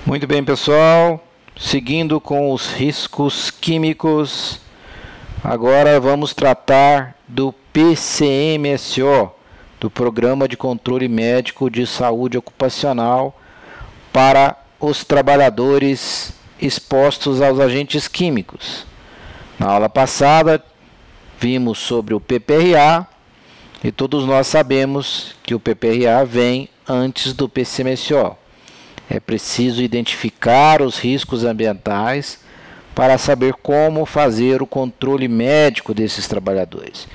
Muito bem, pessoal, seguindo com os riscos químicos, agora vamos tratar do PCMSO, do Programa de Controle Médico de Saúde Ocupacional para os trabalhadores expostos aos agentes químicos. Na aula passada, vimos sobre o PPRA e todos nós sabemos que o PPRA vem antes do PCMSO. É preciso identificar os riscos ambientais para saber como fazer o controle médico desses trabalhadores.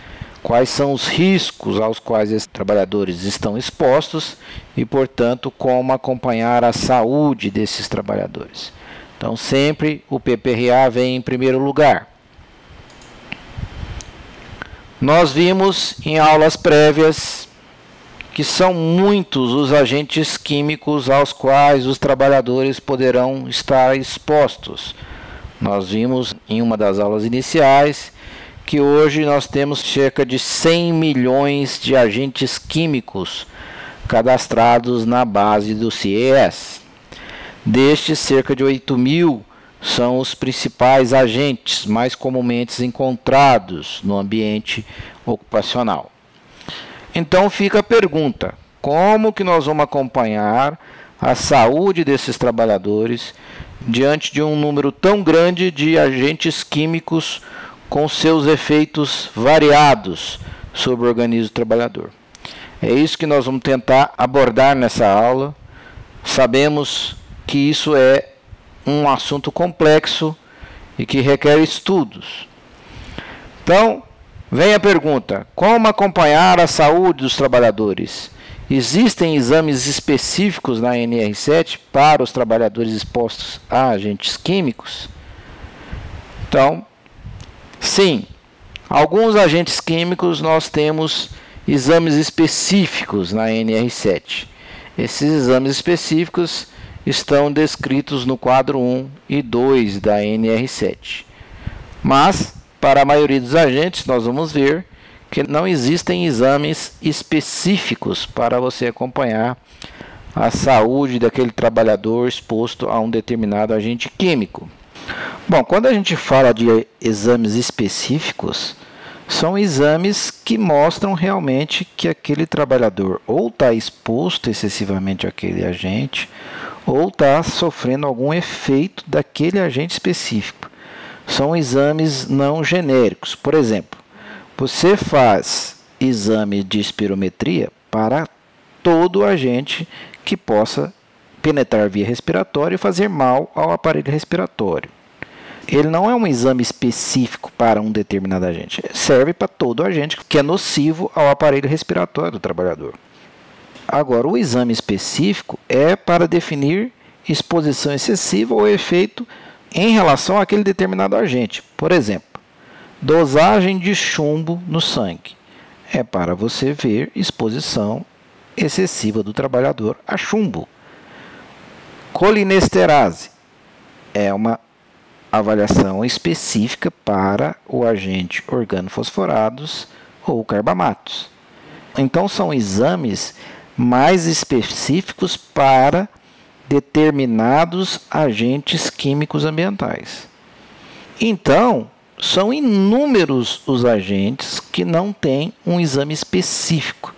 Quais são os riscos aos quais esses trabalhadores estão expostos e, portanto, como acompanhar a saúde desses trabalhadores. Então, sempre o PPRA vem em primeiro lugar. Nós vimos em aulas prévias que são muitos os agentes químicos aos quais os trabalhadores poderão estar expostos. Nós vimos em uma das aulas iniciais que hoje nós temos cerca de 100 milhões de agentes químicos cadastrados na base do CIES. Destes, cerca de 8 mil são os principais agentes mais comumente encontrados no ambiente ocupacional. Então fica a pergunta: como que nós vamos acompanhar a saúde desses trabalhadores diante de um número tão grande de agentes químicos com seus efeitos variados sobre o organismo do trabalhador? É isso que nós vamos tentar abordar nessa aula. Sabemos que isso é um assunto complexo e que requer estudos. Então, vem a pergunta: como acompanhar a saúde dos trabalhadores? Existem exames específicos na NR7 para os trabalhadores expostos a agentes químicos? Então, sim, alguns agentes químicos nós temos exames específicos na NR7. Esses exames específicos estão descritos no quadro 1 e 2 da NR7. Mas, para a maioria dos agentes, nós vamos ver que não existem exames específicos para você acompanhar a saúde daquele trabalhador exposto a um determinado agente químico. Bom, quando a gente fala de exames específicos, são exames que mostram realmente que aquele trabalhador ou está exposto excessivamente àquele agente, ou está sofrendo algum efeito daquele agente específico. São exames não genéricos. Por exemplo, você faz exame de espirometria para todo agente que possa penetrar via respiratória e fazer mal ao aparelho respiratório. Ele não é um exame específico para um determinado agente. Serve para todo agente que é nocivo ao aparelho respiratório do trabalhador. Agora, o exame específico é para definir exposição excessiva ou efeito em relação àquele determinado agente. Por exemplo, dosagem de chumbo no sangue. É para você ver exposição excessiva do trabalhador a chumbo. Colinesterase é uma avaliação específica para o agente organofosforados ou carbamatos. Então, são exames mais específicos para determinados agentes químicos ambientais. Então, são inúmeros os agentes que não têm um exame específico,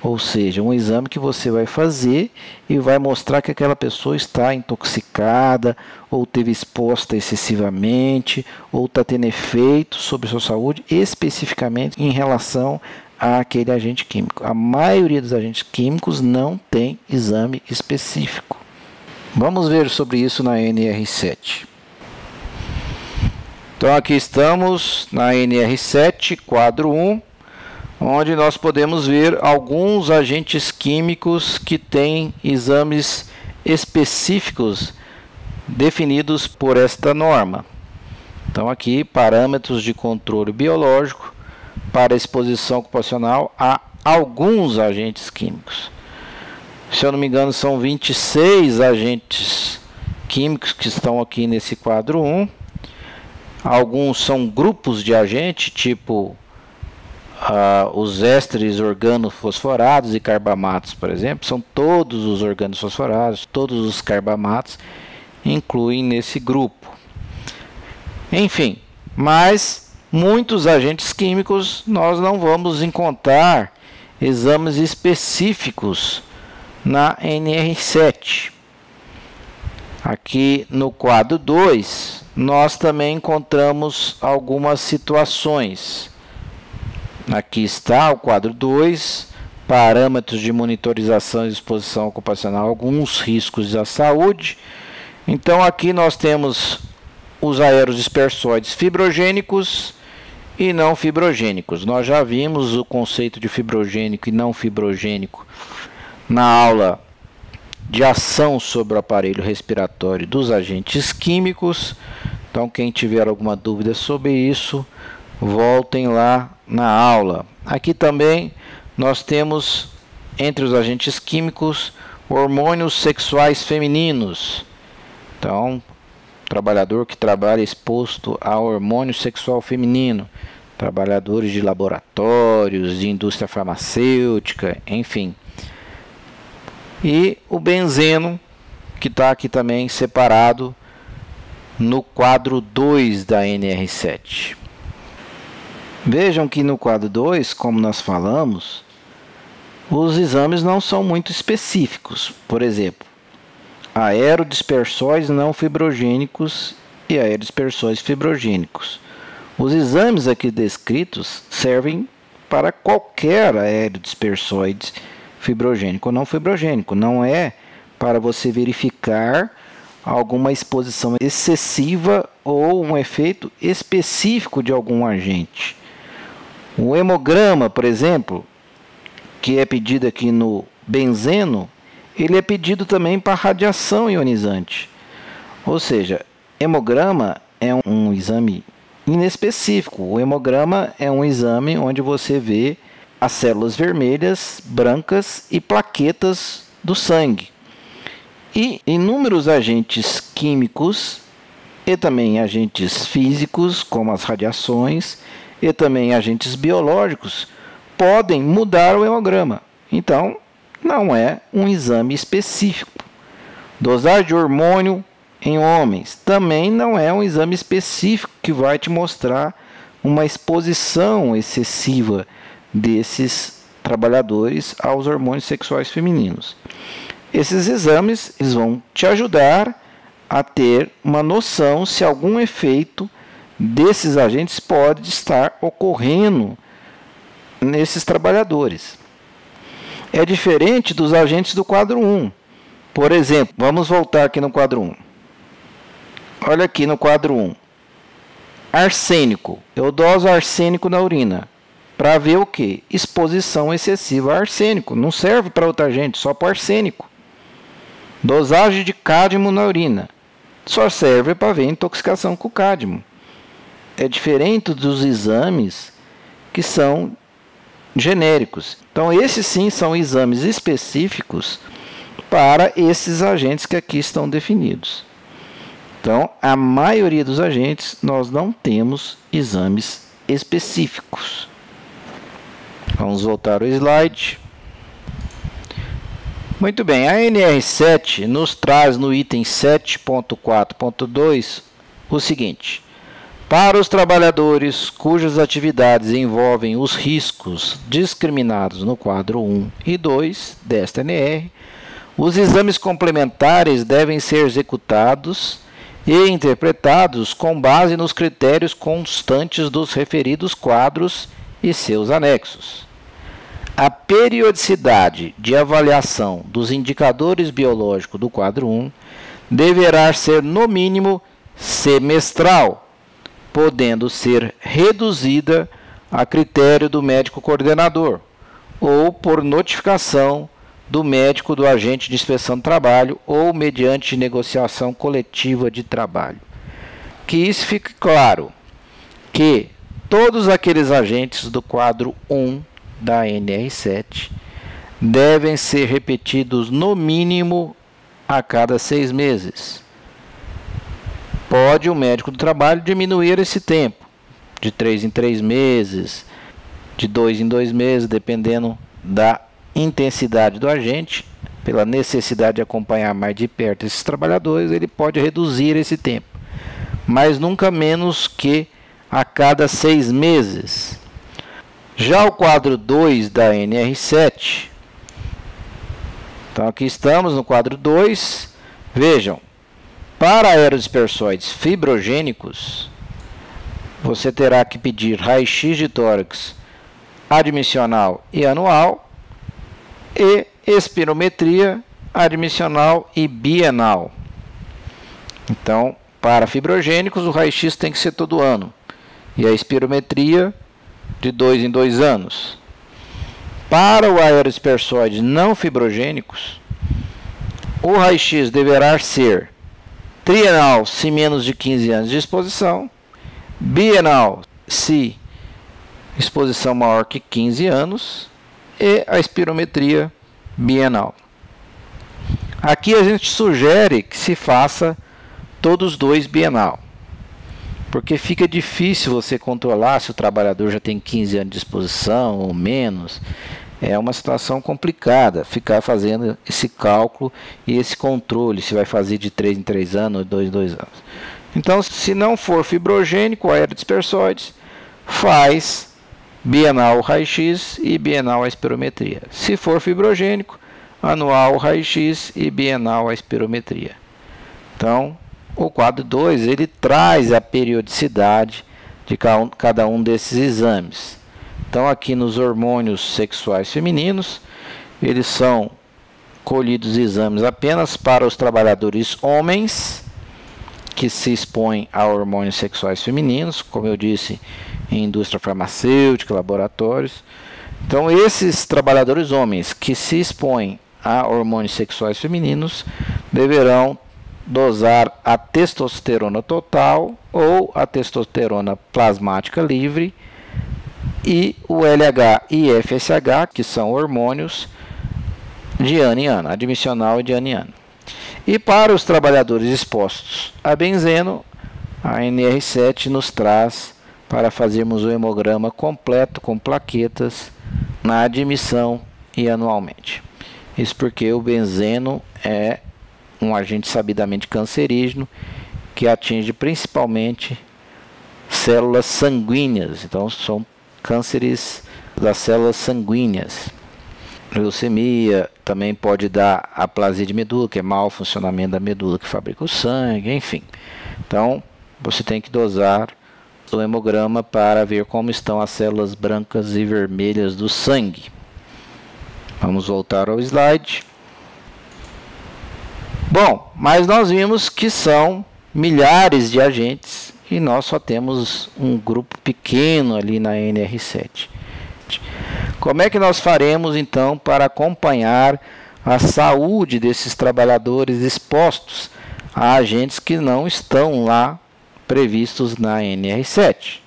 ou seja, um exame que você vai fazer e vai mostrar que aquela pessoa está intoxicada, ou teve exposta excessivamente, ou está tendo efeito sobre a sua saúde, especificamente em relação àquele agente químico. A maioria dos agentes químicos não tem exame específico. Vamos ver sobre isso na NR7. Então, aqui estamos na NR7, quadro 1, onde nós podemos ver alguns agentes químicos que têm exames específicos definidos por esta norma. Então, aqui, parâmetros de controle biológico para exposição ocupacional a alguns agentes químicos. Se eu não me engano, são 26 agentes químicos que estão aqui nesse quadro 1. Alguns são grupos de agentes, tipo os ésteres organofosforados e carbamatos, por exemplo. São todos os organofosforados, todos os carbamatos. incluem nesse grupo. Enfim, mas muitos agentes químicos nós não vamos encontrar exames específicos na NR7. Aqui no quadro 2, nós também encontramos algumas situações. Aqui está o quadro 2, parâmetros de monitorização e exposição ocupacional, alguns riscos à saúde. Então aqui nós temos os aerodispersóides fibrogênicos e não fibrogênicos. Nós já vimos o conceito de fibrogênico e não fibrogênico na aula de ação sobre o aparelho respiratório dos agentes químicos. Então quem tiver alguma dúvida sobre isso, voltem lá na aula. Aqui também nós temos entre os agentes químicos hormônios sexuais femininos. Então, trabalhador que trabalha exposto a hormônio sexual feminino, trabalhadores de laboratórios, de indústria farmacêutica, enfim. E o benzeno, que está aqui também separado no quadro 2 da NR7. Vejam que no quadro 2, como nós falamos, os exames não são muito específicos. Por exemplo, aerodispersóis não fibrogênicos e aerodispersóis fibrogênicos. Os exames aqui descritos servem para qualquer aerodispersóide fibrogênico ou não fibrogênico. Não é para você verificar alguma exposição excessiva ou um efeito específico de algum agente. O hemograma, por exemplo, que é pedido aqui no benzeno, ele é pedido também para radiação ionizante. Ou seja, hemograma é um exame inespecífico. O hemograma é um exame onde você vê as células vermelhas, brancas e plaquetas do sangue. E inúmeros agentes químicos e também agentes físicos, como as radiações, e também agentes biológicos, podem mudar o hemograma. Então, não é um exame específico. Dosagem de hormônio em homens também não é um exame específico que vai te mostrar uma exposição excessiva desses trabalhadores aos hormônios sexuais femininos. Esses exames eles vão te ajudar a ter uma noção se algum efeito desses agentes pode estar ocorrendo nesses trabalhadores. É diferente dos agentes do quadro 1. Por exemplo, vamos voltar aqui no quadro 1. Olha aqui no quadro 1. Arsênico. Eu doso arsênico na urina. Para ver o que? Exposição excessiva a arsênico. Não serve para outro agente, só para arsênico. Dosagem de cádmio na urina. Só serve para ver intoxicação com cádmio. É diferente dos exames que são genéricos. Então, esses sim são exames específicos para esses agentes que aqui estão definidos. Então, a maioria dos agentes nós não temos exames específicos. Vamos voltar ao slide. Muito bem, a NR7 nos traz no item 7.4.2 o seguinte: para os trabalhadores cujas atividades envolvem os riscos discriminados no quadro 1 e 2 desta NR, os exames complementares devem ser executados e interpretados com base nos critérios constantes dos referidos quadros e seus anexos. A periodicidade de avaliação dos indicadores biológicos do quadro 1 deverá ser, no mínimo, semestral, podendo ser reduzida a critério do médico coordenador ou por notificação do médico do agente de inspeção do trabalho ou mediante negociação coletiva de trabalho. Que isso fique claro, que todos aqueles agentes do quadro 1 da NR7 devem ser repetidos no mínimo a cada 6 meses. Pode o médico do trabalho diminuir esse tempo, de 3 em 3 meses, de 2 em 2 meses, dependendo da intensidade do agente, pela necessidade de acompanhar mais de perto esses trabalhadores, ele pode reduzir esse tempo, mas nunca menos que a cada 6 meses. Já o quadro 2 da NR7, então aqui estamos no quadro 2, vejam, para aerodispersóides fibrogênicos, você terá que pedir raio-x de tórax admissional e anual e espirometria admissional e bienal. Então, para fibrogênicos, o raio-x tem que ser todo ano e a espirometria de 2 em 2 anos. Para o aerodispersóides não fibrogênicos, o raio-x deverá ser trienal se menos de 15 anos de exposição, bienal se exposição maior que 15 anos e a espirometria bienal. Aqui a gente sugere que se faça todos dois bienal, porque fica difícil você controlar se o trabalhador já tem 15 anos de exposição ou menos. É uma situação complicada ficar fazendo esse cálculo e esse controle, se vai fazer de 3 em 3 anos ou 2 em 2 anos. Então, se não for fibrogênico, aerodispersóides, faz bienal raio-x e bienal a espirometria. Se for fibrogênico, anual raio-x e bienal a espirometria. Então, o quadro 2 ele traz a periodicidade de cada um desses exames. Então, aqui nos hormônios sexuais femininos, eles são colhidos exames apenas para os trabalhadores homens que se expõem a hormônios sexuais femininos, como eu disse, em indústria farmacêutica, laboratórios. Então, esses trabalhadores homens que se expõem a hormônios sexuais femininos deverão dosar a testosterona total ou a testosterona plasmática livre e o LH e FSH, que são hormônios de ano em ano, admissional e de ano em ano. E para os trabalhadores expostos a benzeno, a NR7 nos traz para fazermos o hemograma completo com plaquetas na admissão e anualmente. Isso porque o benzeno é um agente sabidamente cancerígeno que atinge principalmente células sanguíneas. Então, são cânceres das células sanguíneas. Leucemia também pode dar aplasia de medula, que é mau funcionamento da medula que fabrica o sangue, enfim. Então, você tem que dosar o hemograma para ver como estão as células brancas e vermelhas do sangue. Vamos voltar ao slide. Bom, mas nós vimos que são milhares de agentes e nós só temos um grupo pequeno ali na NR7. Como é que nós faremos então para acompanhar a saúde desses trabalhadores expostos a agentes que não estão lá previstos na NR7?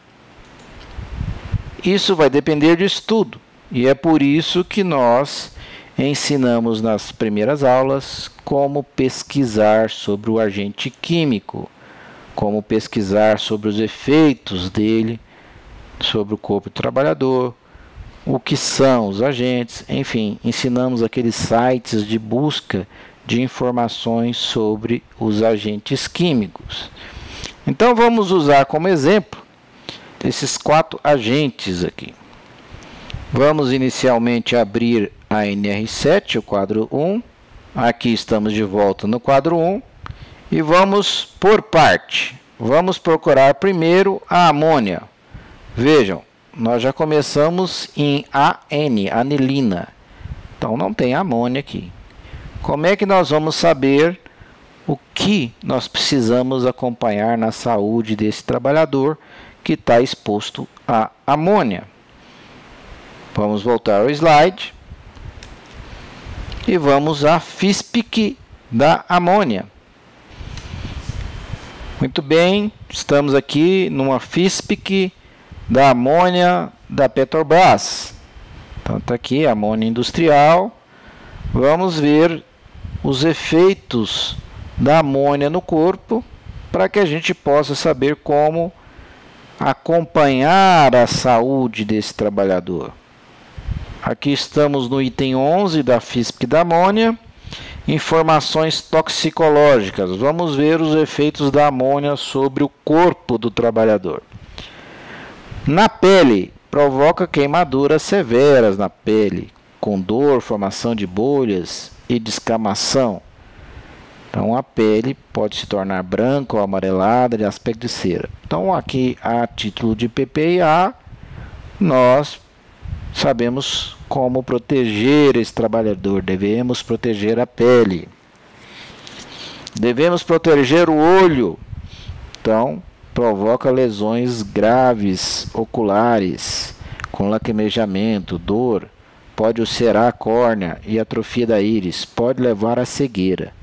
Isso vai depender de estudo e é por isso que nós ensinamos nas primeiras aulas como pesquisar sobre o agente químico, como pesquisar sobre os efeitos dele sobre o corpo do trabalhador, o que são os agentes, enfim, ensinamos aqueles sites de busca de informações sobre os agentes químicos. Então vamos usar como exemplo esses 4 agentes aqui. Vamos inicialmente abrir a NR7, o quadro 1. Aqui estamos de volta no quadro 1 e vamos por parte. Vamos procurar primeiro a amônia. Vejam, nós já começamos em AN, anilina. Então não tem amônia aqui. Como é que nós vamos saber o que nós precisamos acompanhar na saúde desse trabalhador que está exposto à amônia? Vamos voltar ao slide e vamos à FISPIC da amônia. Muito bem, estamos aqui numa FISPIC da amônia da Petrobras. Então está aqui a amônia industrial. Vamos ver os efeitos da amônia no corpo para que a gente possa saber como acompanhar a saúde desse trabalhador. Aqui estamos no item 11 da FISPIC da amônia Informações toxicológicas. Vamos ver os efeitos da amônia sobre o corpo do trabalhador. Na pele, provoca queimaduras severas na pele, com dor, formação de bolhas e descamação. Então a pele pode se tornar branca ou amarelada de aspecto de cera. Então aqui, a título de PPA, nós sabemos como proteger esse trabalhador. Devemos proteger a pele. Devemos proteger o olho. Então, provoca lesões graves oculares, com lacrimejamento, dor, pode ulcerar a córnea e atrofia da íris, pode levar à cegueira.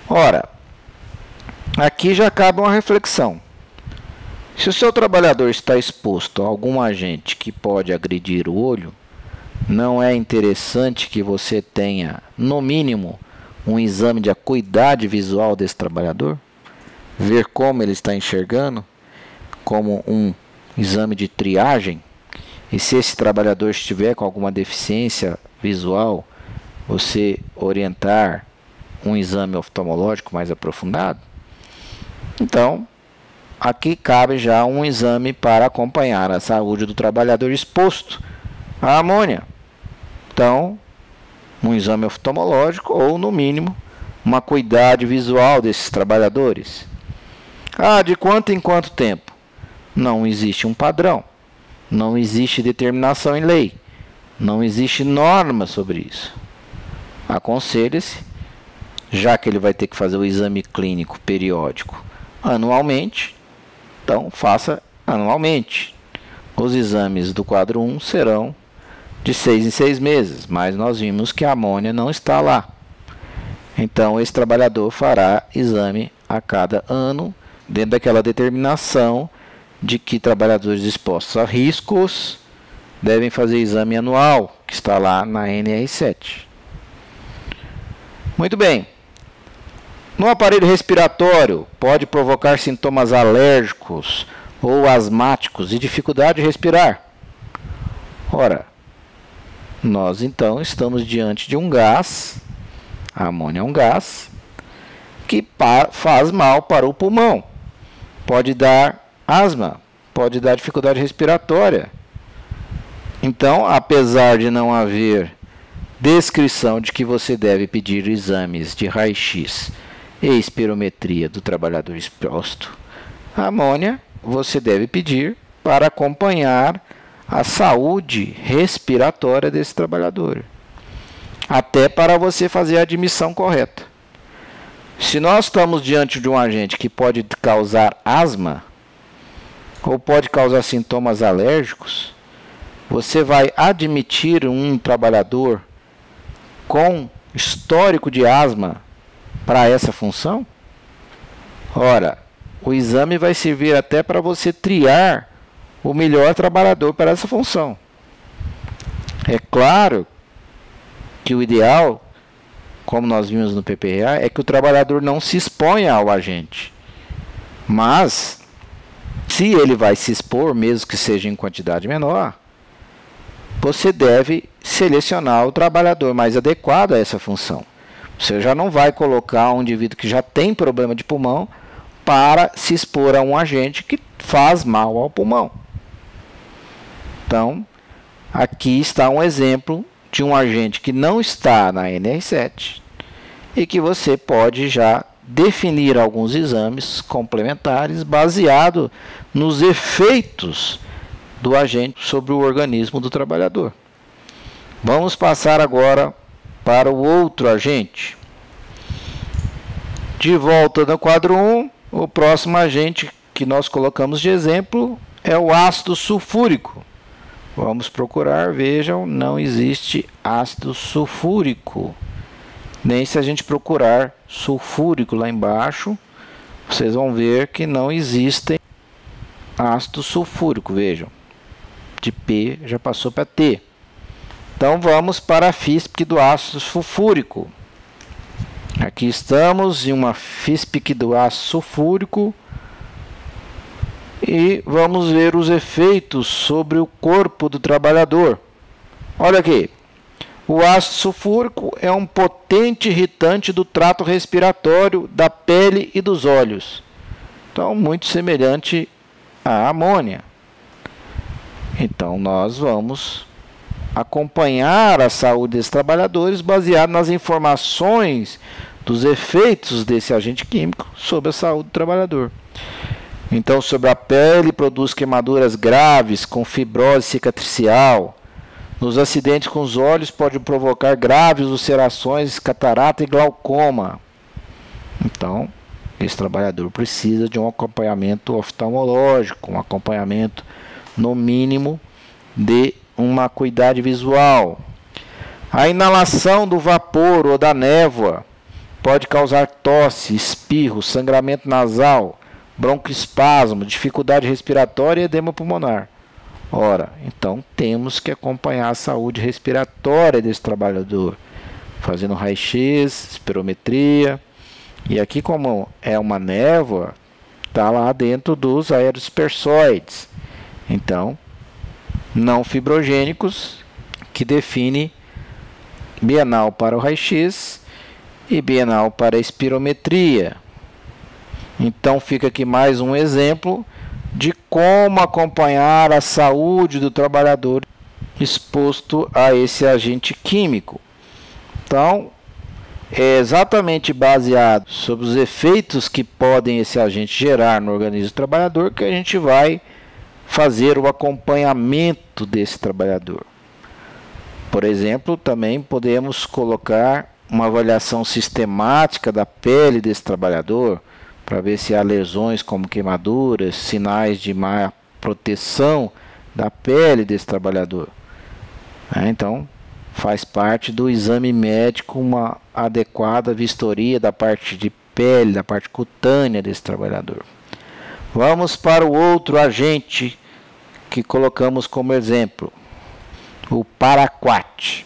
Ora, aqui já cabe uma reflexão. Se o seu trabalhador está exposto a algum agente que pode agredir o olho, não é interessante que você tenha, no mínimo, um exame de acuidade visual desse trabalhador? Ver como ele está enxergando, como um exame de triagem? E se esse trabalhador estiver com alguma deficiência visual, você orientar um exame oftalmológico mais aprofundado? Então, aqui cabe já um exame para acompanhar a saúde do trabalhador exposto à amônia. Então, um exame oftalmológico ou, no mínimo, uma acuidade visual desses trabalhadores. De quanto em quanto tempo? Não existe um padrão. Não existe determinação em lei. Não existe norma sobre isso. Aconselha-se, já que ele vai ter que fazer o exame clínico periódico anualmente, então faça anualmente. Os exames do quadro 1 serão de 6 em 6 meses, mas nós vimos que a amônia não está lá. Então esse trabalhador fará exame a cada ano, dentro daquela determinação de que trabalhadores expostos a riscos devem fazer exame anual, que está lá na NR7. Muito bem. No aparelho respiratório, pode provocar sintomas alérgicos ou asmáticos e dificuldade de respirar. Ora, nós então estamos diante de um gás, a amônia é um gás, que faz mal para o pulmão. Pode dar asma, pode dar dificuldade respiratória. Então, apesar de não haver descrição de que você deve pedir exames de raio-x e espirometria do trabalhador exposto à amônia, você deve pedir para acompanhar a saúde respiratória desse trabalhador, até para você fazer a admissão correta. Se nós estamos diante de um agente que pode causar asma ou pode causar sintomas alérgicos, você vai admitir um trabalhador com histórico de asma para essa função? Ora, o exame vai servir até para você triar o melhor trabalhador para essa função. É claro que o ideal, como nós vimos no PPA, é que o trabalhador não se exponha ao agente. Mas, se ele vai se expor, mesmo que seja em quantidade menor, você deve selecionar o trabalhador mais adequado a essa função. Você já não vai colocar um indivíduo que já tem problema de pulmão para se expor a um agente que faz mal ao pulmão. Então, aqui está um exemplo de um agente que não está na NR7 e que você pode já definir alguns exames complementares baseado nos efeitos do agente sobre o organismo do trabalhador. Vamos passar agora para o outro agente. De volta no quadro 1, o próximo agente que nós colocamos de exemplo é o ácido sulfúrico. Vamos procurar, vejam, não existe ácido sulfúrico. Nem se a gente procurar sulfúrico lá embaixo, vocês vão ver que não existem ácido sulfúrico, vejam. De P já passou para T. Então vamos para a FISPIC do ácido sulfúrico. Aqui estamos em uma FISPIC do ácido sulfúrico e vamos ver os efeitos sobre o corpo do trabalhador. Olha aqui, O ácido sulfúrico é um potente irritante do trato respiratório, da pele e dos olhos. Então, muito semelhante à amônia. Então, nós vamos acompanhar a saúde desses trabalhadores baseado nas informações dos efeitos desse agente químico sobre a saúde do trabalhador. Então, sobre a pele, produz queimaduras graves com fibrose cicatricial. Nos acidentes com os olhos, pode provocar graves ulcerações, catarata e glaucoma. Então, esse trabalhador precisa de um acompanhamento oftalmológico, um acompanhamento, no mínimo, de uma acuidade visual. A inalação do vapor ou da névoa pode causar tosse, espirro, sangramento nasal, broncoespasmo, dificuldade respiratória e edema pulmonar. Ora, então temos que acompanhar a saúde respiratória desse trabalhador, fazendo raio-x, espirometria. E aqui, como é uma névoa, está lá dentro dos aerodispersóides. Então, não fibrogênicos, que define bienal para o raio-x e bienal para a espirometria. Então, fica aqui mais um exemplo de como acompanhar a saúde do trabalhador exposto a esse agente químico. Então, é exatamente baseado sobre os efeitos que podem esse agente gerar no organismo do trabalhador que a gente vai fazer o acompanhamento desse trabalhador. Por exemplo, também podemos colocar uma avaliação sistemática da pele desse trabalhador, para ver se há lesões como queimaduras, sinais de má proteção da pele desse trabalhador. Então, faz parte do exame médico uma adequada vistoria da parte de pele, da parte cutânea desse trabalhador. Vamos para o outro agente que colocamos como exemplo, o paraquat.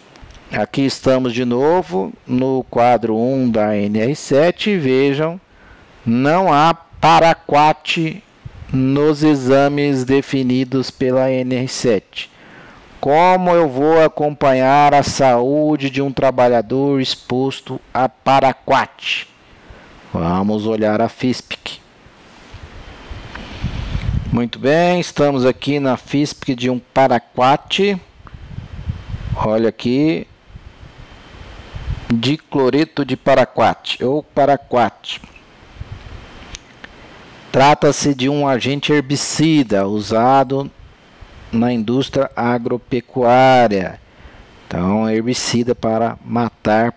Aqui estamos de novo no quadro 1 da NR7 e vejam, não há paraquat nos exames definidos pela NR7. Como eu vou acompanhar a saúde de um trabalhador exposto a paraquat? Vamos olhar a FISPIC. Muito bem, estamos aqui na FISPIC de um paraquat. Olha aqui, dicloreto de paraquat ou paraquat. Trata-se de um agente herbicida usado na indústria agropecuária. Então, herbicida para matar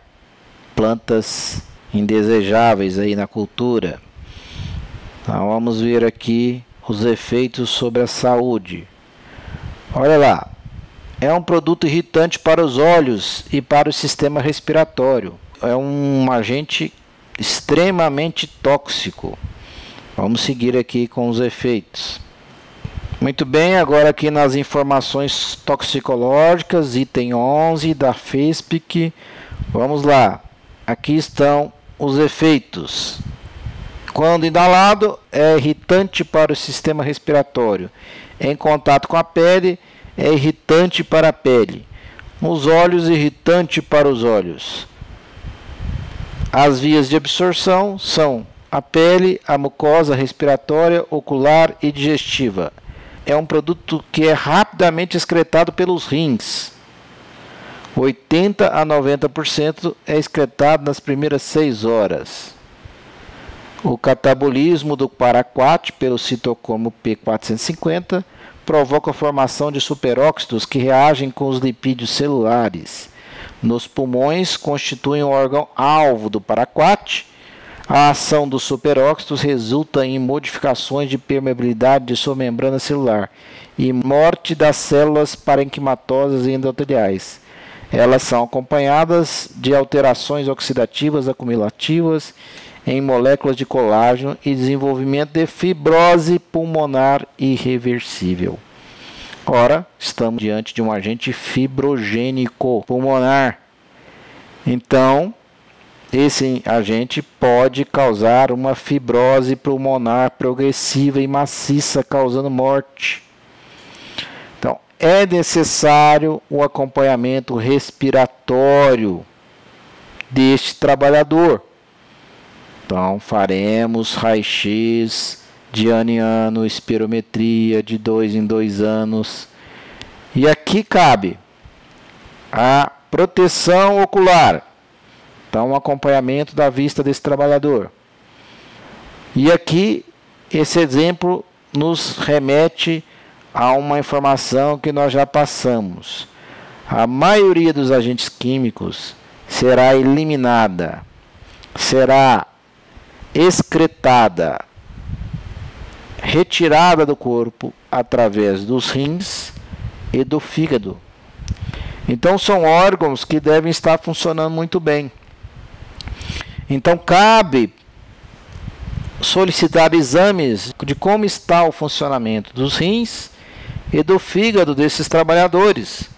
plantas indesejáveis aí na cultura. Então, vamos ver aqui os efeitos sobre a saúde. Olha lá, é um produto irritante para os olhos e para o sistema respiratório. É um agente extremamente tóxico. Vamos seguir aqui com os efeitos. Muito bem, agora aqui nas informações toxicológicas, item 11 da FISPIC. Vamos lá, aqui estão os efeitos. Quando inalado, é irritante para o sistema respiratório. Em contato com a pele, é irritante para a pele. Nos olhos, irritante para os olhos. As vias de absorção são a pele, a mucosa respiratória, ocular e digestiva. É um produto que é rapidamente excretado pelos rins. 80 a 90% é excretado nas primeiras 6 horas. O catabolismo do paraquat pelo citocromo P450 provoca a formação de superóxidos que reagem com os lipídios celulares. Nos pulmões, constituem o órgão-alvo do paraquat. A ação dos superóxidos resulta em modificações de permeabilidade de sua membrana celular e morte das células parenquimatosas e endoteliais. Elas são acompanhadas de alterações oxidativas acumulativas em moléculas de colágeno e desenvolvimento de fibrose pulmonar irreversível. Ora, estamos diante de um agente fibrogênico pulmonar. Então, esse agente pode causar uma fibrose pulmonar progressiva e maciça, causando morte. Então, é necessário o acompanhamento respiratório deste trabalhador. Então, faremos raio-x de ano em ano, espirometria de 2 em 2 anos. E aqui cabe a proteção ocular. Então, o acompanhamento da vista desse trabalhador. E aqui, esse exemplo nos remete a uma informação que nós já passamos. A maioria dos agentes químicos será eliminada, será excretada, retirada do corpo através dos rins e do fígado. Então são órgãos que devem estar funcionando muito bem. Então cabe solicitar exames de como está o funcionamento dos rins e do fígado desses trabalhadores.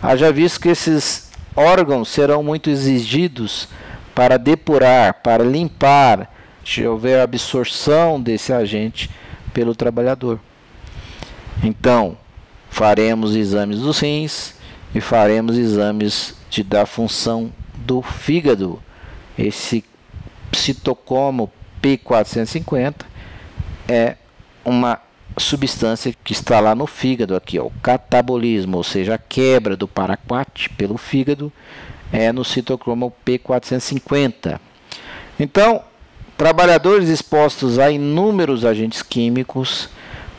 Haja visto que esses órgãos serão muito exigidos para depurar, para limpar, se houver absorção desse agente pelo trabalhador. Então, faremos exames dos rins e faremos exames da função do fígado. Esse citocromo P450 é uma substância que está lá no fígado, aqui, ó, o catabolismo, ou seja, a quebra do paraquat pelo fígado, é no citocromo P450. Então, trabalhadores expostos a inúmeros agentes químicos,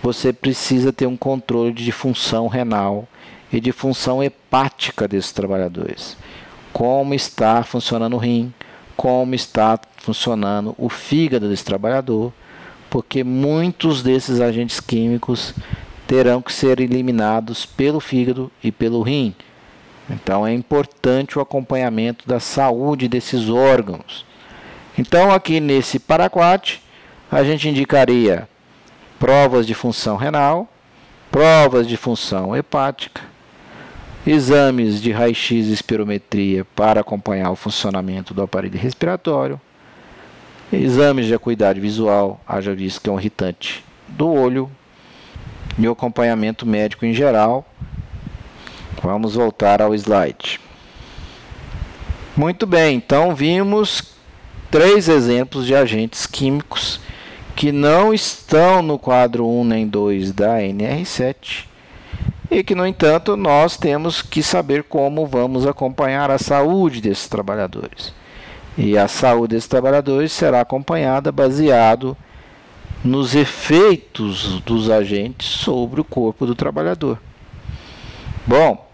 você precisa ter um controle de função renal e de função hepática desses trabalhadores. Como está funcionando o rim, como está funcionando o fígado desse trabalhador, porque muitos desses agentes químicos terão que ser eliminados pelo fígado e pelo rim. Então é importante o acompanhamento da saúde desses órgãos. Então aqui nesse paraquat a gente indicaria provas de função renal, provas de função hepática, exames de raio-x e espirometria para acompanhar o funcionamento do aparelho respiratório, exames de acuidade visual, haja visto que é um irritante do olho, e o acompanhamento médico em geral. Vamos voltar ao slide. Muito bem, então vimos 3 exemplos de agentes químicos que não estão no quadro 1 nem 2 da NR7 e que, no entanto, nós temos que saber como vamos acompanhar a saúde desses trabalhadores. E a saúde desses trabalhadores será acompanhada baseado nos efeitos dos agentes sobre o corpo do trabalhador. Bom,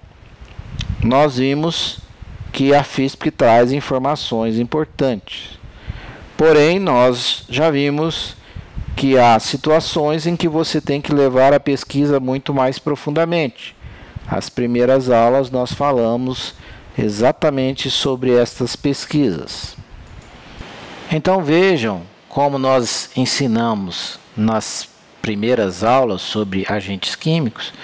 nós vimos que a FISP traz informações importantes. Porém, nós já vimos que há situações em que você tem que levar a pesquisa muito mais profundamente. As primeiras aulas nós falamos exatamente sobre estas pesquisas. Então vejam como nós ensinamos nas primeiras aulas sobre agentes químicos,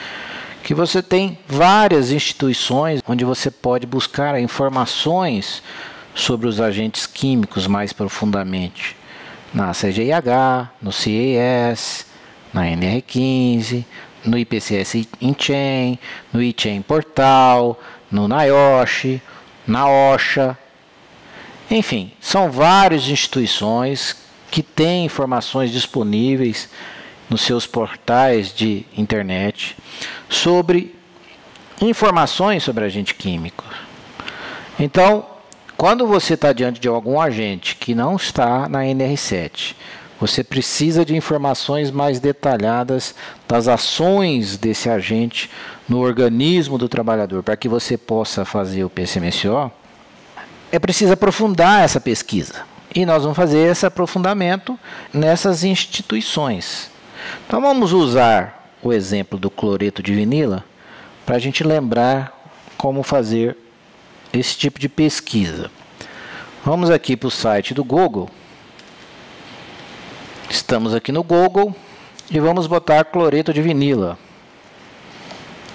que você tem várias instituições onde você pode buscar informações sobre os agentes químicos mais profundamente. Na CGIH, no CIES, na NR15, no IPCS InChain, no InChain Portal, no NIOSH, na OSHA. Enfim, são várias instituições que têm informações disponíveis nos seus portais de internet sobre informações sobre agente químico. Então, quando você está diante de algum agente que não está na NR7, você precisa de informações mais detalhadas das ações desse agente no organismo do trabalhador, para que você possa fazer o PCMSO, é preciso aprofundar essa pesquisa. E nós vamos fazer esse aprofundamento nessas instituições. Então vamos usar o exemplo do cloreto de vinila para a gente lembrar como fazer esse tipo de pesquisa. Vamos aqui para o site do Google. Estamos aqui no Google e vamos botar cloreto de vinila.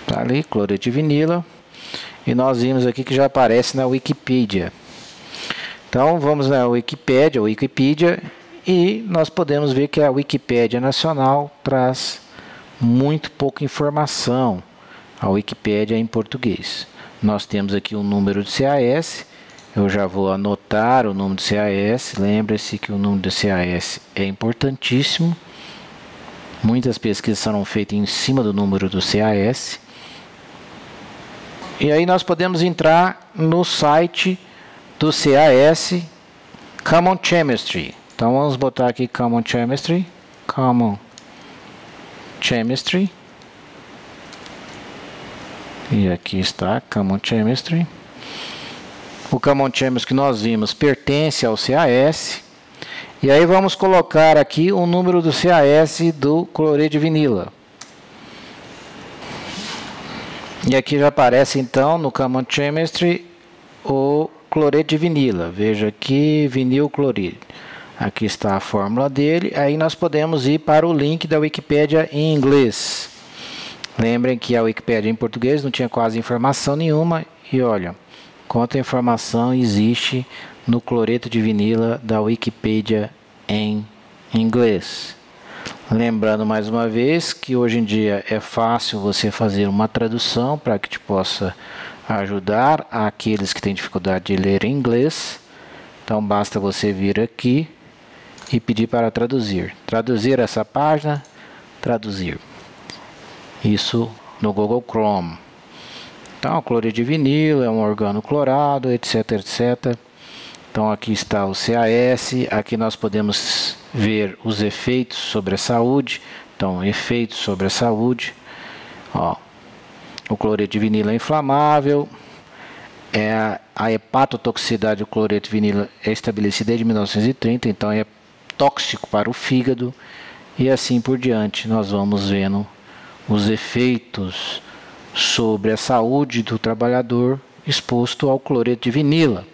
Está ali, cloreto de vinila. E nós vimos aqui que já aparece na Wikipedia. Então vamos na Wikipedia, e nós podemos ver que a Wikipédia Nacional traz muito pouca informação a Wikipédia em português. Nós temos aqui um número de CAS, eu já vou anotar o número de CAS, lembre-se que o número de CAS é importantíssimo. Muitas pesquisas serão feitas em cima do número do CAS. E aí nós podemos entrar no site do CAS, Common Chemistry. Então vamos botar aqui Common Chemistry, Common Chemistry. E aqui está Common Chemistry. O Common Chemistry que nós vimos pertence ao CAS. E aí vamos colocar aqui o número do CAS do cloreto de vinila. E aqui já aparece então no Common Chemistry o cloreto de vinila. Veja aqui, vinilclorid. Aqui está a fórmula dele. Aí nós podemos ir para o link da Wikipédia em inglês. Lembrem que a Wikipédia em português não tinha quase informação nenhuma. E olha, quanta informação existe no cloreto de vinila da Wikipédia em inglês. Lembrando mais uma vez que hoje em dia é fácil você fazer uma tradução para que te possa ajudar aqueles que têm dificuldade de ler em inglês. Então basta você vir aqui e pedir para traduzir. Traduzir essa página, traduzir. Isso no Google Chrome. Então, cloreto de vinilo é um organoclorado, etc, etc. Então, aqui está o CAS. Aqui nós podemos ver os efeitos sobre a saúde. Então, efeitos sobre a saúde. Ó, o cloreto de vinilo é inflamável. A hepatotoxicidade do cloreto de vinilo é estabelecida desde 1930. Então, é tóxico para o fígado. E assim por diante, nós vamos vendo os efeitos sobre a saúde do trabalhador exposto ao cloreto de vinila.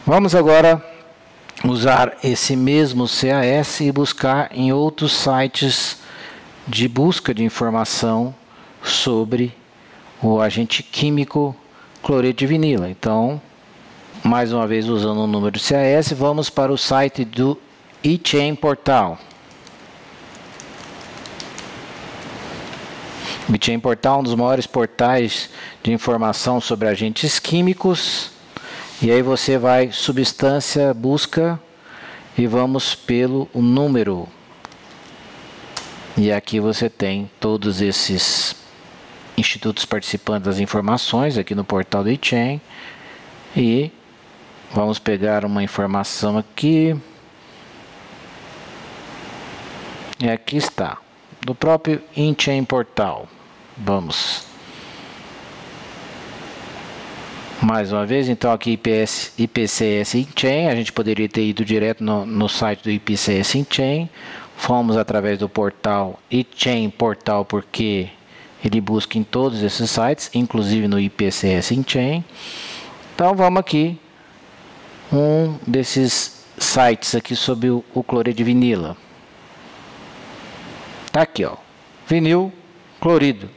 Vamos agora usar esse mesmo CAS e buscar em outros sites de busca de informação sobre o agente químico cloreto de vinila. Então, mais uma vez usando o número de CAS, vamos para o site do eChain Portal. O eChain Portal é um dos maiores portais de informação sobre agentes químicos. E aí você vai substância, busca e vamos pelo número. E aqui você tem todos esses institutos participantes das informações aqui no portal do eChain. E vamos pegar uma informação aqui. E aqui está, do próprio eChain Portal. Vamos. Mais uma vez, então aqui IPCS eChain, a gente poderia ter ido direto no site do IPCS eChain. Fomos através do portal eChain Portal porque ele busca em todos esses sites, inclusive no IPCS eChain. Então vamos aqui, um desses sites aqui sobre o cloreto de vinila. Tá aqui, ó, vinil clorido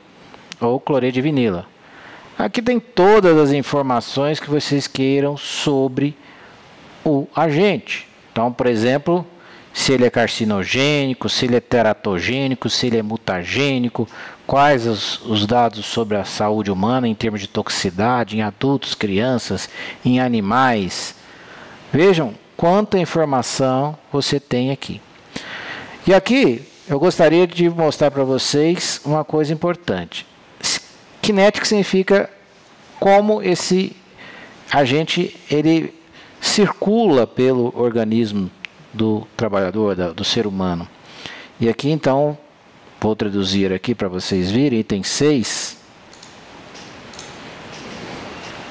ou cloreto de vinila. Aqui tem todas as informações que vocês queiram sobre o agente. Então, por exemplo, se ele é carcinogênico, se ele é teratogênico, se ele é mutagênico, quais os dados sobre a saúde humana em termos de toxicidade, em adultos, crianças, em animais. Vejam quanta informação você tem aqui. E aqui eu gostaria de mostrar para vocês uma coisa importante. Kinético significa como esse agente ele circula pelo organismo do trabalhador, do ser humano. E aqui então, vou traduzir aqui para vocês verem, item 6.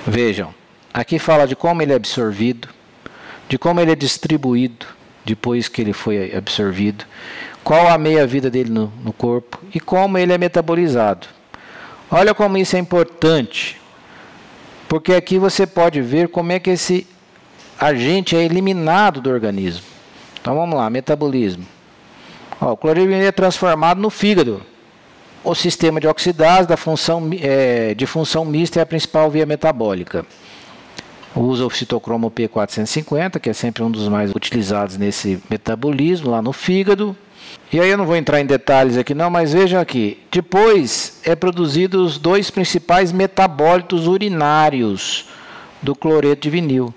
Vejam, aqui fala de como ele é absorvido, de como ele é distribuído depois que ele foi absorvido, qual a meia-vida dele no corpo e como ele é metabolizado. Olha como isso é importante, porque aqui você pode ver como é que esse agente é eliminado do organismo. Então vamos lá, metabolismo. Ó, o cloreto de vinilo é transformado no fígado. O sistema de oxidase de função mista é a principal via metabólica. Usa o citocromo P450, que é sempre um dos mais utilizados nesse metabolismo, lá no fígado. E aí eu não vou entrar em detalhes aqui não, mas vejam aqui. Depois é produzido os 2 principais metabólitos urinários do cloreto de vinil.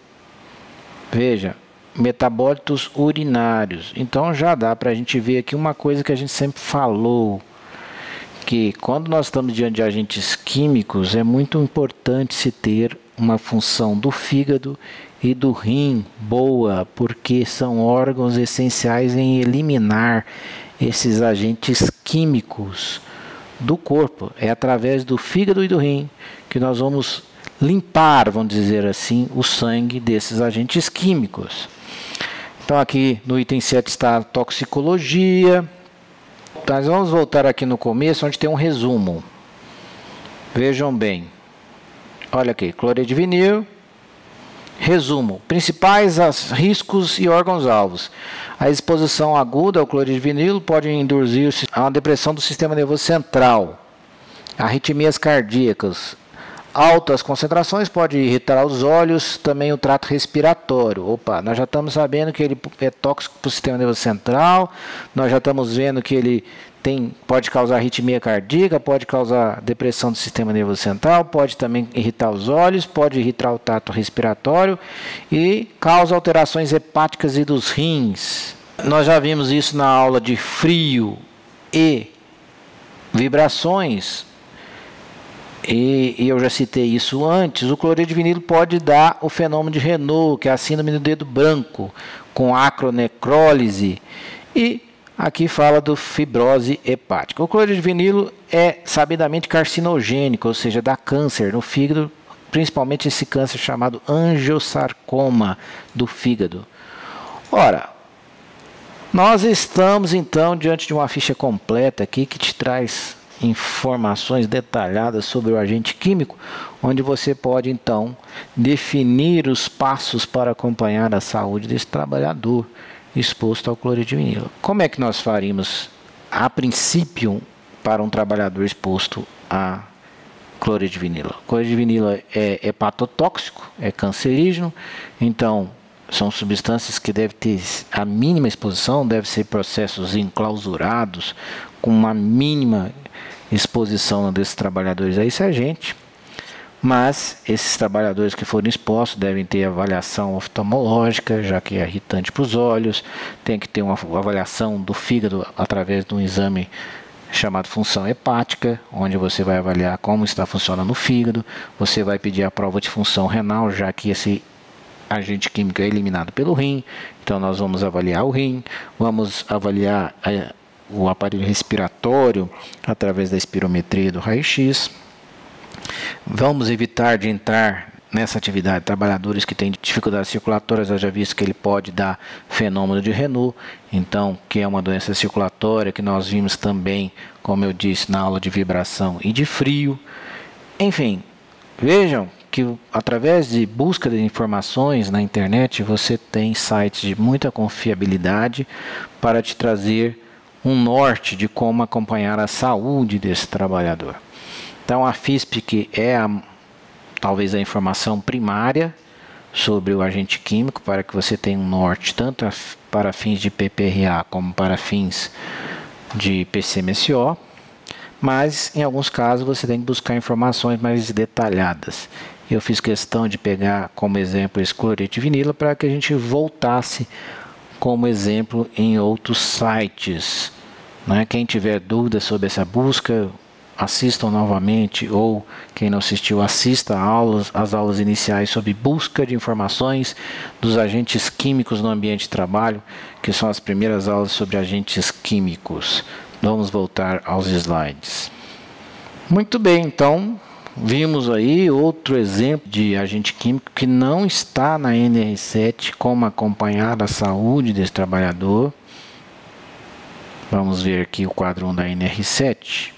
Veja, metabólitos urinários. Então já dá para a gente ver aqui uma coisa que a gente sempre falou, que quando nós estamos diante de agentes químicos, é muito importante se ter uma função do fígado e do rim boa, porque são órgãos essenciais em eliminar esses agentes químicos do corpo. É através do fígado e do rim que nós vamos limpar, vamos dizer assim, o sangue desses agentes químicos. Então aqui no item 7 está a toxicologia. Nós vamos voltar aqui no começo, onde tem um resumo. Vejam bem. Olha aqui, cloreto de vinil. Resumo. Principais riscos e órgãos-alvos. A exposição aguda ao cloreto de vinil pode induzir a uma depressão do sistema nervoso central. Arritmias cardíacas. Altas concentrações podem irritar os olhos, também o trato respiratório. Opa, nós já estamos sabendo que ele é tóxico para o sistema nervoso central, nós já estamos vendo que ele pode causar arritmia cardíaca, pode causar depressão do sistema nervoso central, pode também irritar os olhos, pode irritar o trato respiratório e causa alterações hepáticas e dos rins. Nós já vimos isso na aula de frio e vibrações. E eu já citei isso antes. O cloreto de vinilo pode dar o fenômeno de Renault, que é a síndrome do dedo branco, com acronecrólise. E aqui fala do fibrose hepática. O cloreto de vinilo é sabidamente carcinogênico, ou seja, dá câncer no fígado, principalmente esse câncer chamado angiosarcoma do fígado. Ora, nós estamos então diante de uma ficha completa aqui que te traz informações detalhadas sobre o agente químico, onde você pode então definir os passos para acompanhar a saúde desse trabalhador exposto ao cloreto de vinilo. Como é que nós faríamos a princípio para um trabalhador exposto a cloreto de vinilo? Cloreto de vinilo é hepatotóxico, é cancerígeno, então são substâncias que devem ter a mínima exposição, devem ser processos enclausurados, com uma mínima exposição desses trabalhadores a esse agente. Mas esses trabalhadores que forem expostos devem ter avaliação oftalmológica, já que é irritante para os olhos, tem que ter uma avaliação do fígado através de um exame chamado função hepática, onde você vai avaliar como está funcionando o fígado, você vai pedir a prova de função renal, já que esse agente químico é eliminado pelo rim, então nós vamos avaliar o rim, vamos avaliar o aparelho respiratório através da espirometria do raio-x. Vamos evitar de entrar nessa atividade trabalhadores que têm dificuldades circulatórias. Eu já visto que ele pode dar fenômeno de Renault, então, que é uma doença circulatória que nós vimos também, como eu disse, na aula de vibração e de frio. Enfim, vejam que através de busca de informações na internet, você tem sites de muita confiabilidade para te trazer um norte de como acompanhar a saúde desse trabalhador. Então a FISP, que é talvez a informação primária sobre o agente químico, para que você tenha um norte tanto para fins de PPRA como para fins de PCMSO, mas em alguns casos você tem que buscar informações mais detalhadas. Eu fiz questão de pegar como exemplo esse cloreto de vinilo para que a gente voltasse como exemplo em outros sites. Quem tiver dúvidas sobre essa busca, assistam novamente, ou quem não assistiu, assista às aulas iniciais sobre busca de informações dos agentes químicos no ambiente de trabalho, que são as primeiras aulas sobre agentes químicos. Vamos voltar aos slides. Muito bem, então vimos aí outro exemplo de agente químico que não está na NR7, como acompanhar a saúde desse trabalhador. Vamos ver aqui o quadro 1 da NR7.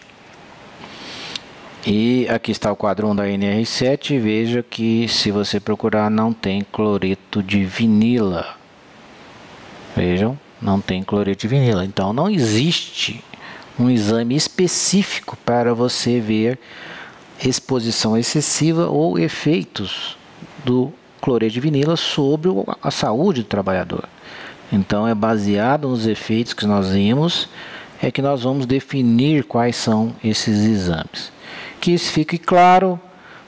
E aqui está o quadro 1 da NR7 e veja que se você procurar não tem cloreto de vinila. Vejam, não tem cloreto de vinila. Então não existe um exame específico para você ver exposição excessiva ou efeitos do cloreto de vinila sobre a saúde do trabalhador. Então é baseado nos efeitos que nós vimos, é que nós vamos definir quais são esses exames. Que isso fique claro,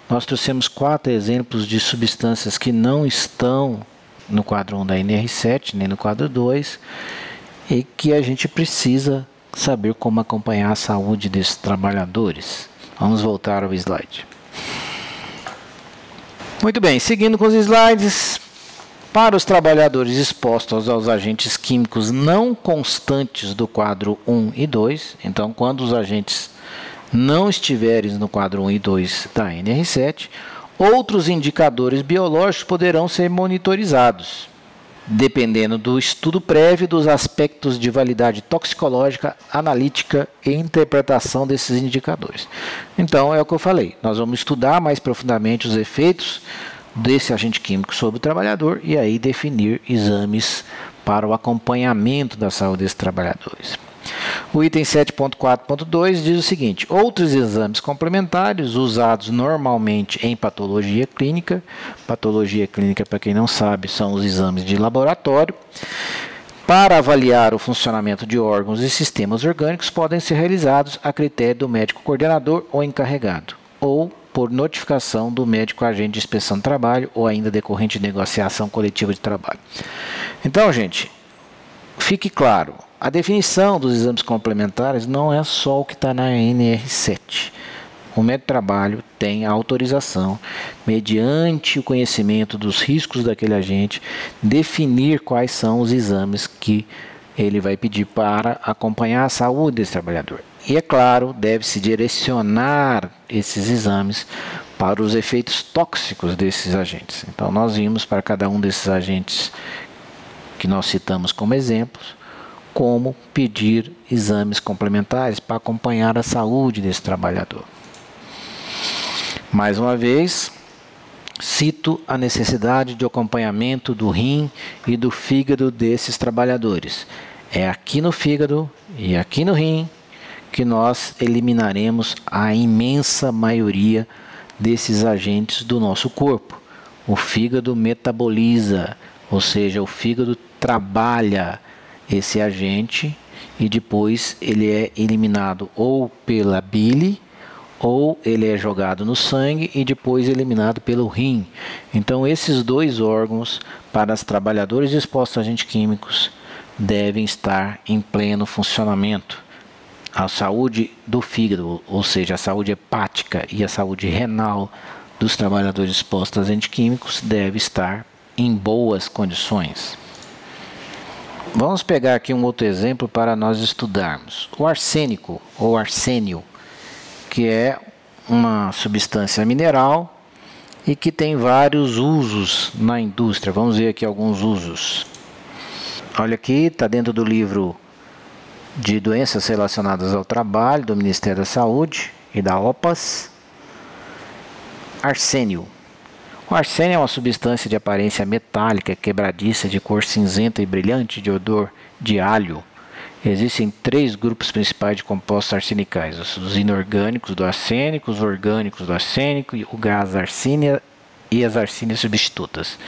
nós trouxemos 4 exemplos de substâncias que não estão no quadro 1 da NR7, nem no quadro 2, e que a gente precisa saber como acompanhar a saúde desses trabalhadores. Vamos voltar ao slide. Muito bem, seguindo com os slides. Para os trabalhadores expostos aos agentes químicos não constantes do quadro 1 e 2, então quando os agentes não estiverem no quadro 1 e 2 da NR7, outros indicadores biológicos poderão ser monitorizados, dependendo do estudo prévio dos aspectos de validade toxicológica, analítica e interpretação desses indicadores. Então, é o que eu falei, nós vamos estudar mais profundamente os efeitos desse agente químico sobre o trabalhador e aí definir exames para o acompanhamento da saúde desses trabalhadores. O item 7.4.2 diz o seguinte: outros exames complementares usados normalmente em patologia clínica. Patologia clínica, para quem não sabe, são os exames de laboratório. Para avaliar o funcionamento de órgãos e sistemas orgânicos, podem ser realizados a critério do médico coordenador ou encarregado, ou por notificação do médico agente de inspeção do trabalho, ou ainda decorrente de negociação coletiva de trabalho. Então, gente, fique claro, a definição dos exames complementares não é só o que está na NR7. O médico de trabalho tem a autorização, mediante o conhecimento dos riscos daquele agente, definir quais são os exames que ele vai pedir para acompanhar a saúde desse trabalhador. E, é claro, deve-se direcionar esses exames para os efeitos tóxicos desses agentes. Então, nós vimos para cada um desses agentes que nós citamos como exemplos, como pedir exames complementares para acompanhar a saúde desse trabalhador. Mais uma vez, cito a necessidade de acompanhamento do rim e do fígado desses trabalhadores. É aqui no fígado e aqui no rim que nós eliminaremos a imensa maioria desses agentes do nosso corpo. O fígado metaboliza, ou seja, o fígado trabalha esse agente e depois ele é eliminado ou pela bile, ou ele é jogado no sangue e depois eliminado pelo rim. Então esses dois órgãos, para os trabalhadores expostos a agentes químicos, devem estar em pleno funcionamento. A saúde do fígado, ou seja, a saúde hepática e a saúde renal dos trabalhadores expostos a agentes químicos deve estar em boas condições. Vamos pegar aqui um outro exemplo para nós estudarmos. O arsênico ou arsênio, que é uma substância mineral e que tem vários usos na indústria. Vamos ver aqui alguns usos. Olha aqui, está dentro do livro de doenças relacionadas ao trabalho do Ministério da Saúde e da OPAS. Arsênio. O arsênio é uma substância de aparência metálica, quebradiça, de cor cinzenta e brilhante, de odor de alho. Existem 3 grupos principais de compostos arsenicais: os inorgânicos do arsênico, os orgânicos do arsênico, o gás arsínia e as arsínias substitutas.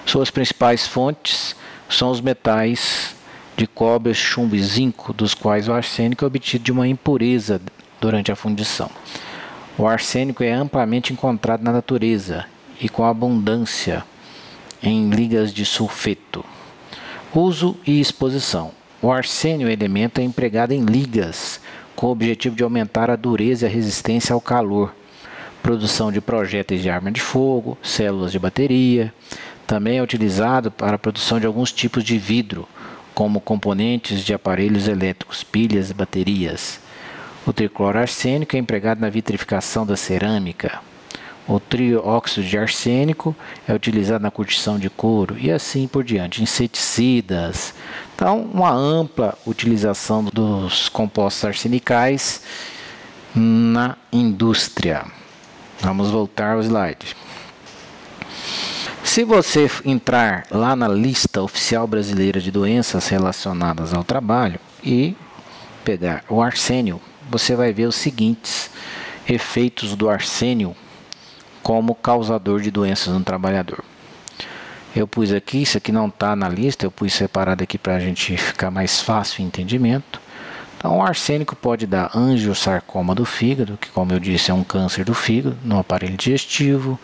Suas principais fontes são os metais de cobre, chumbo e zinco, dos quais o arsênico é obtido de uma impureza durante a fundição. O arsênico é amplamente encontrado na natureza e com abundância em ligas de sulfeto. Uso e exposição. O arsênio elemento é empregado em ligas, com o objetivo de aumentar a dureza e a resistência ao calor. Produção de projéteis de arma de fogo, células de bateria. Também é utilizado para a produção de alguns tipos de vidro, como componentes de aparelhos elétricos, pilhas e baterias. O tricloroarsênico é empregado na vitrificação da cerâmica. O trióxido de arsênico é utilizado na curtição de couro e assim por diante, inseticidas. Então, uma ampla utilização dos compostos arsenicais na indústria. Vamos voltar ao slide. Se você entrar lá na lista oficial brasileira de doenças relacionadas ao trabalho e pegar o arsênio, você vai ver os seguintes efeitos do arsênio como causador de doenças no trabalhador. Eu pus aqui, isso aqui não está na lista, eu pus separado aqui para a gente ficar mais fácil o entendimento. Então, o arsênico pode dar angiosarcoma do fígado, que, como eu disse, é um câncer do fígado, no aparelho digestivo.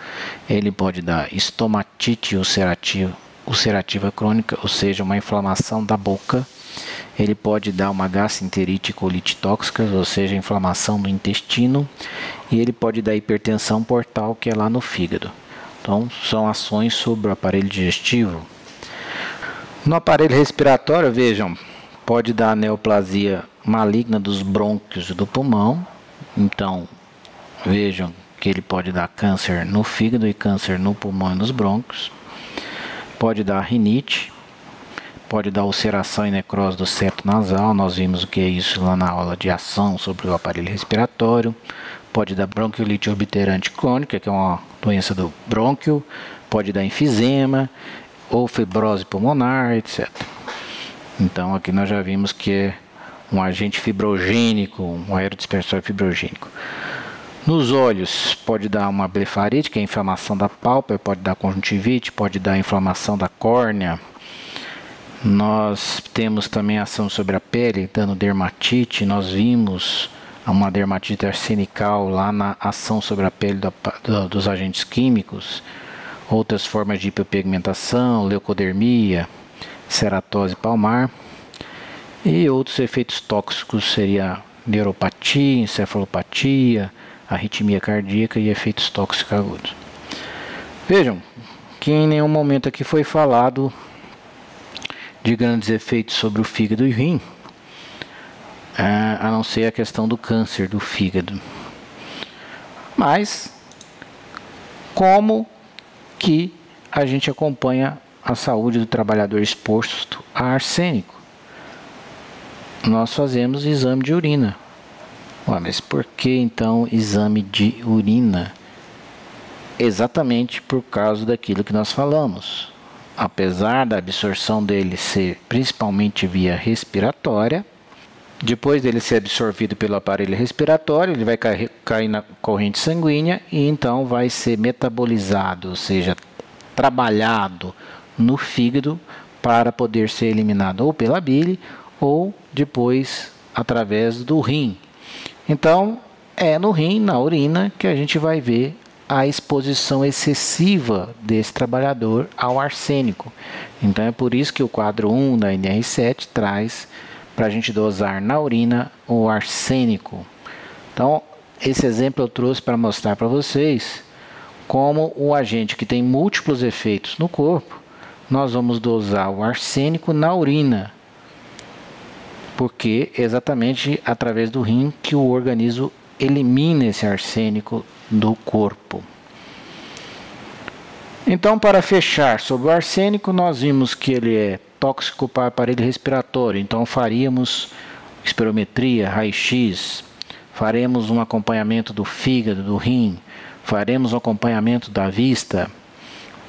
Ele pode dar estomatite ulcerativa crônica, ou seja, uma inflamação da boca. Ele pode dar uma gastroenterite e colite tóxicas, ou seja, inflamação do intestino. E ele pode dar hipertensão portal, que é lá no fígado. Então, são ações sobre o aparelho digestivo. No aparelho respiratório, vejam, pode dar neoplasia maligna dos brônquios e do pulmão. Então, vejam que ele pode dar câncer no fígado e câncer no pulmão e nos brônquios. Pode dar rinite, pode dar ulceração e necrose do septo nasal. Nós vimos o que é isso lá na aula de ação sobre o aparelho respiratório. Pode dar bronquiolite obliterante crônica, que é uma doença do brônquio. Pode dar enfisema ou fibrose pulmonar, etc. Então, aqui nós já vimos que é um agente fibrogênico, um aerodispersor fibrogênico. Nos olhos, pode dar uma blefarite, que é a inflamação da pálpebra, pode dar conjuntivite, pode dar inflamação da córnea. Nós temos também ação sobre a pele, dando dermatite. Nós vimos uma dermatite arsenical lá na ação sobre a pele dos agentes químicos. Outras formas de hiperpigmentação, leucodermia, ceratose palmar. E outros efeitos tóxicos seria neuropatia, encefalopatia, arritmia cardíaca e efeitos tóxicos agudos. Vejam que em nenhum momento aqui foi falado de grandes efeitos sobre o fígado e o rim, a não ser a questão do câncer do fígado. Mas como que a gente acompanha a saúde do trabalhador exposto a arsênico? Nós fazemos exame de urina. Ué, mas por que então exame de urina? Exatamente por causa daquilo que nós falamos. Apesar da absorção dele ser principalmente via respiratória, depois dele ser absorvido pelo aparelho respiratório, ele vai cair na corrente sanguínea e então vai ser metabolizado, ou seja, trabalhado no fígado para poder ser eliminado ou pela bile ou depois através do rim. Então, é no rim, na urina, que a gente vai ver a exposição excessiva desse trabalhador ao arsênico. Então, é por isso que o quadro 1 da NR7 traz para a gente dosar na urina o arsênico. Então, esse exemplo eu trouxe para mostrar para vocês como o agente que tem múltiplos efeitos no corpo, nós vamos dosar o arsênico na urina, porque é exatamente através do rim que o organismo elimina esse arsênico do corpo. Então, para fechar sobre o arsênico, nós vimos que ele é tóxico para o aparelho respiratório. Então, faríamos espirometria, raio-x, faremos um acompanhamento do fígado, do rim, faremos um acompanhamento da vista,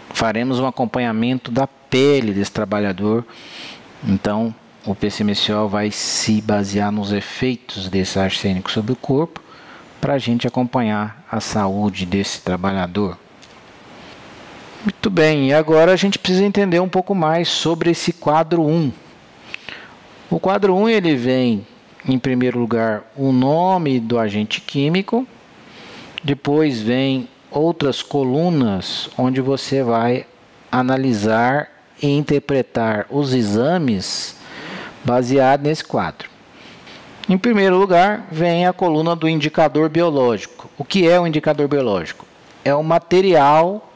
faremos um acompanhamento da pele desse trabalhador. Então, o PCMSO vai se basear nos efeitos desse arsênico sobre o corpo para a gente acompanhar a saúde desse trabalhador. Muito bem, e agora a gente precisa entender um pouco mais sobre esse quadro 1. O quadro 1 ele vem, em primeiro lugar, o nome do agente químico, depois vem outras colunas onde você vai analisar e interpretar os exames baseado nesse quadro. Em primeiro lugar, vem a coluna do indicador biológico. O que é o indicador biológico? É o material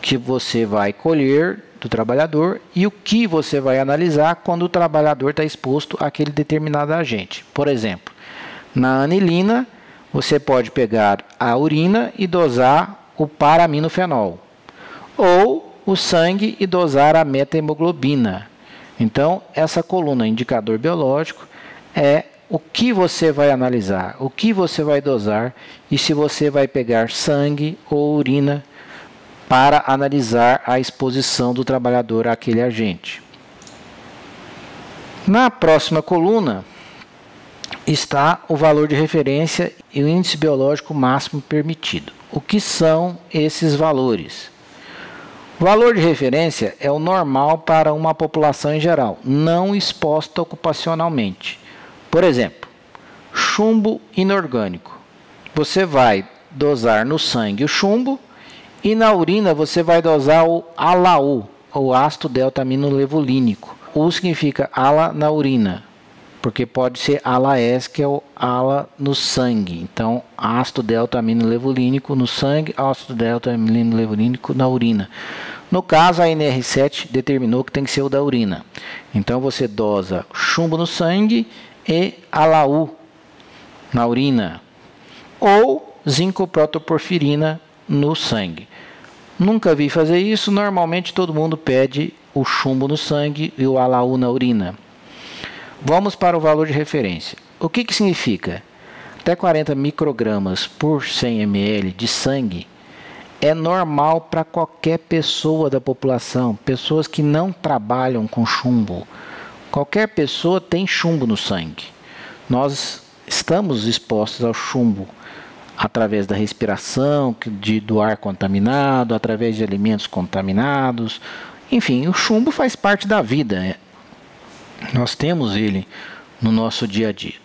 que você vai colher do trabalhador e o que você vai analisar quando o trabalhador está exposto àquele determinado agente. Por exemplo, na anilina, você pode pegar a urina e dosar o paraminofenol, ou o sangue e dosar a metahemoglobina. Então, essa coluna indicador biológico é o que você vai analisar, o que você vai dosar e se você vai pegar sangue ou urina para analisar a exposição do trabalhador àquele agente. Na próxima coluna está o valor de referência e o índice biológico máximo permitido. O que são esses valores? O valor de referência é o normal para uma população em geral, não exposta ocupacionalmente. Por exemplo, chumbo inorgânico. Você vai dosar no sangue o chumbo e na urina você vai dosar o ALA-U, o ácido delta-aminolevulínico. U significa ALA na urina, porque pode ser ALA-S, que é o ALA no sangue. Então, ácido delta-aminolevulínico no sangue, ácido delta-aminolevulínico na urina. No caso, a NR7 determinou que tem que ser o da urina. Então, você dosa chumbo no sangue e ALA-U na urina. Ou zincoprotoporfirina no sangue. Nunca vi fazer isso. Normalmente, todo mundo pede o chumbo no sangue e o ALA-U na urina. Vamos para o valor de referência. O que significa? Até 40 microgramas por 100 ml de sangue é normal para qualquer pessoa da população, pessoas que não trabalham com chumbo. Qualquer pessoa tem chumbo no sangue. Nós estamos expostos ao chumbo através da respiração, do ar contaminado, através de alimentos contaminados. Enfim, o chumbo faz parte da vida. Nós temos ele no nosso dia a dia.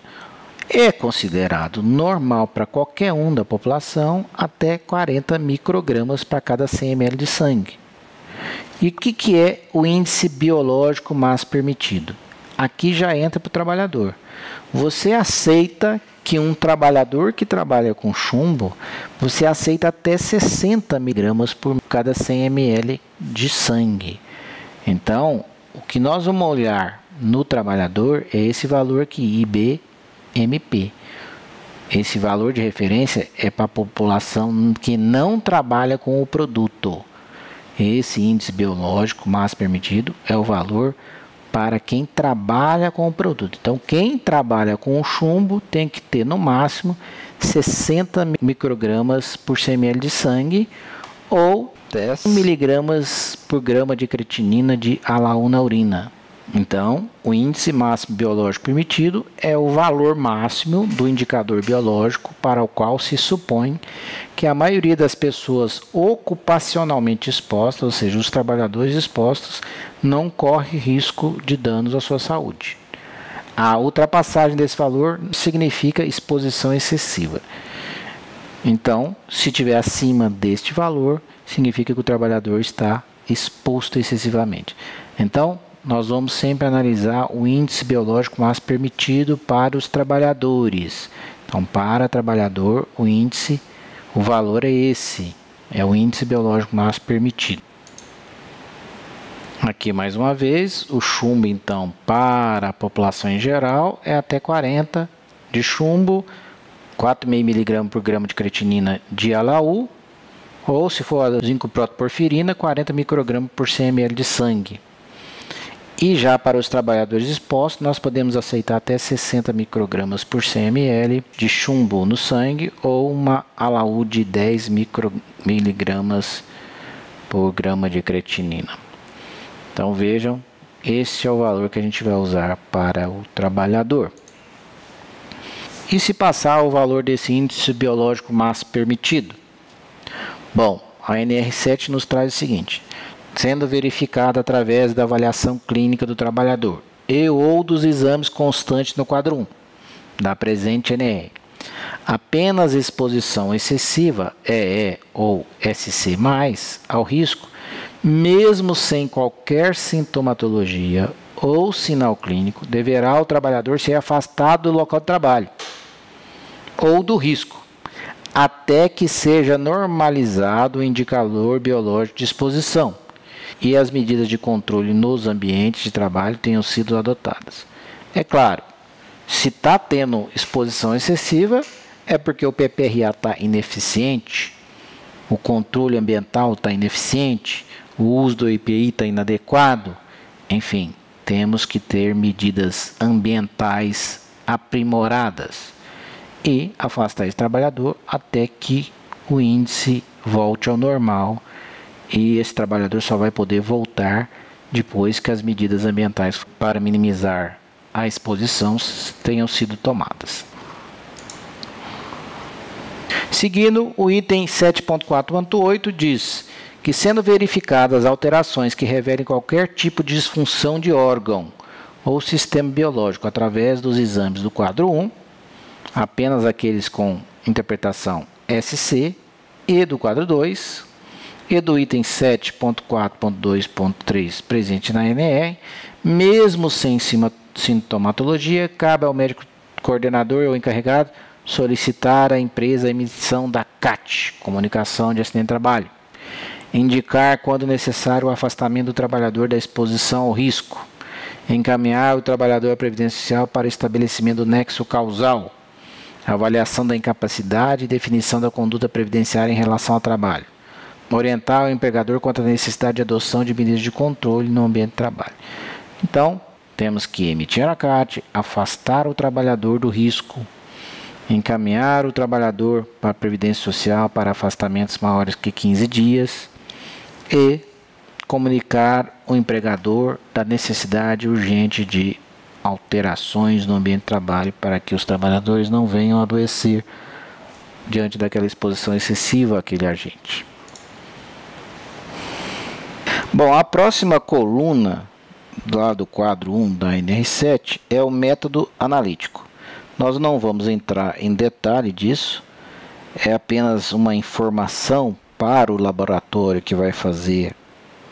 É considerado normal para qualquer um da população até 40 microgramas para cada 100 ml de sangue. E o que é o índice biológico máximo permitido? Aqui já entra para o trabalhador. Você aceita que um trabalhador que trabalha com chumbo, você aceita até 60 miligramas por cada 100 ml de sangue. Então, o que nós vamos olhar no trabalhador é esse valor aqui, IBMP. Esse valor de referência é para a população que não trabalha com o produto. Esse índice biológico máximo permitido é o valor para quem trabalha com o produto. Então, quem trabalha com o chumbo tem que ter no máximo 60 microgramas por 100 ml de sangue ou 10 miligramas por grama de creatinina de ALA-U na urina. Então, o índice máximo biológico permitido é o valor máximo do indicador biológico para o qual se supõe que a maioria das pessoas ocupacionalmente expostas, ou seja, os trabalhadores expostos, não corre risco de danos à sua saúde. A ultrapassagem desse valor significa exposição excessiva. Então, se estiver acima deste valor, significa que o trabalhador está exposto excessivamente. Então, nós vamos sempre analisar o índice biológico máximo permitido para os trabalhadores. Então, para trabalhador, o valor é esse, é o índice biológico máximo permitido. Aqui mais uma vez, o chumbo então para a população em geral é até 40 de chumbo, 4,5 mg por grama de creatinina de ALA-U, ou se for a zincoprotoporfirina, 40 microgramas por 100 ml de sangue. E já para os trabalhadores expostos, nós podemos aceitar até 60 microgramas por 100 ml de chumbo no sangue ou uma ALA-U de 10 miligramas por grama de creatinina. Então vejam, esse é o valor que a gente vai usar para o trabalhador. E se passar o valor desse índice biológico máximo permitido? Bom, a NR7 nos traz o seguinte: sendo verificada através da avaliação clínica do trabalhador e ou dos exames constantes no quadro 1 da presente NR. Apenas exposição excessiva, EE ou SC+, ao risco, mesmo sem qualquer sintomatologia ou sinal clínico, deverá o trabalhador ser afastado do local de trabalho ou do risco, até que seja normalizado o indicador biológico de exposição e as medidas de controle nos ambientes de trabalho tenham sido adotadas. É claro, se está tendo exposição excessiva, é porque o PPRA está ineficiente, o controle ambiental está ineficiente, o uso do EPI está inadequado, enfim, temos que ter medidas ambientais aprimoradas e afastar esse trabalhador até que o índice volte ao normal. E esse trabalhador só vai poder voltar depois que as medidas ambientais para minimizar a exposição tenham sido tomadas. Seguindo, o item 7.4.8 diz que, sendo verificadas alterações que revelem qualquer tipo de disfunção de órgão ou sistema biológico através dos exames do quadro 1, apenas aqueles com interpretação SC, e do quadro 2, e do item 7.4.2.3 presente na NR, mesmo sem sintomatologia, cabe ao médico coordenador ou encarregado solicitar à empresa a emissão da CAT, Comunicação de Acidente de Trabalho, indicar quando necessário o afastamento do trabalhador da exposição ao risco, encaminhar o trabalhador à Previdência Social para estabelecimento do nexo causal, avaliação da incapacidade e definição da conduta previdenciária em relação ao trabalho, orientar o empregador quanto à necessidade de adoção de medidas de controle no ambiente de trabalho. Então, temos que emitir a CAT, afastar o trabalhador do risco, encaminhar o trabalhador para a Previdência Social para afastamentos maiores que 15 dias e comunicar o empregador da necessidade urgente de alterações no ambiente de trabalho para que os trabalhadores não venham a adoecer diante daquela exposição excessiva àquele agente. Bom, a próxima coluna lá do quadro 1 da NR7 é o método analítico. Nós não vamos entrar em detalhe disso, é apenas uma informação para o laboratório que vai fazer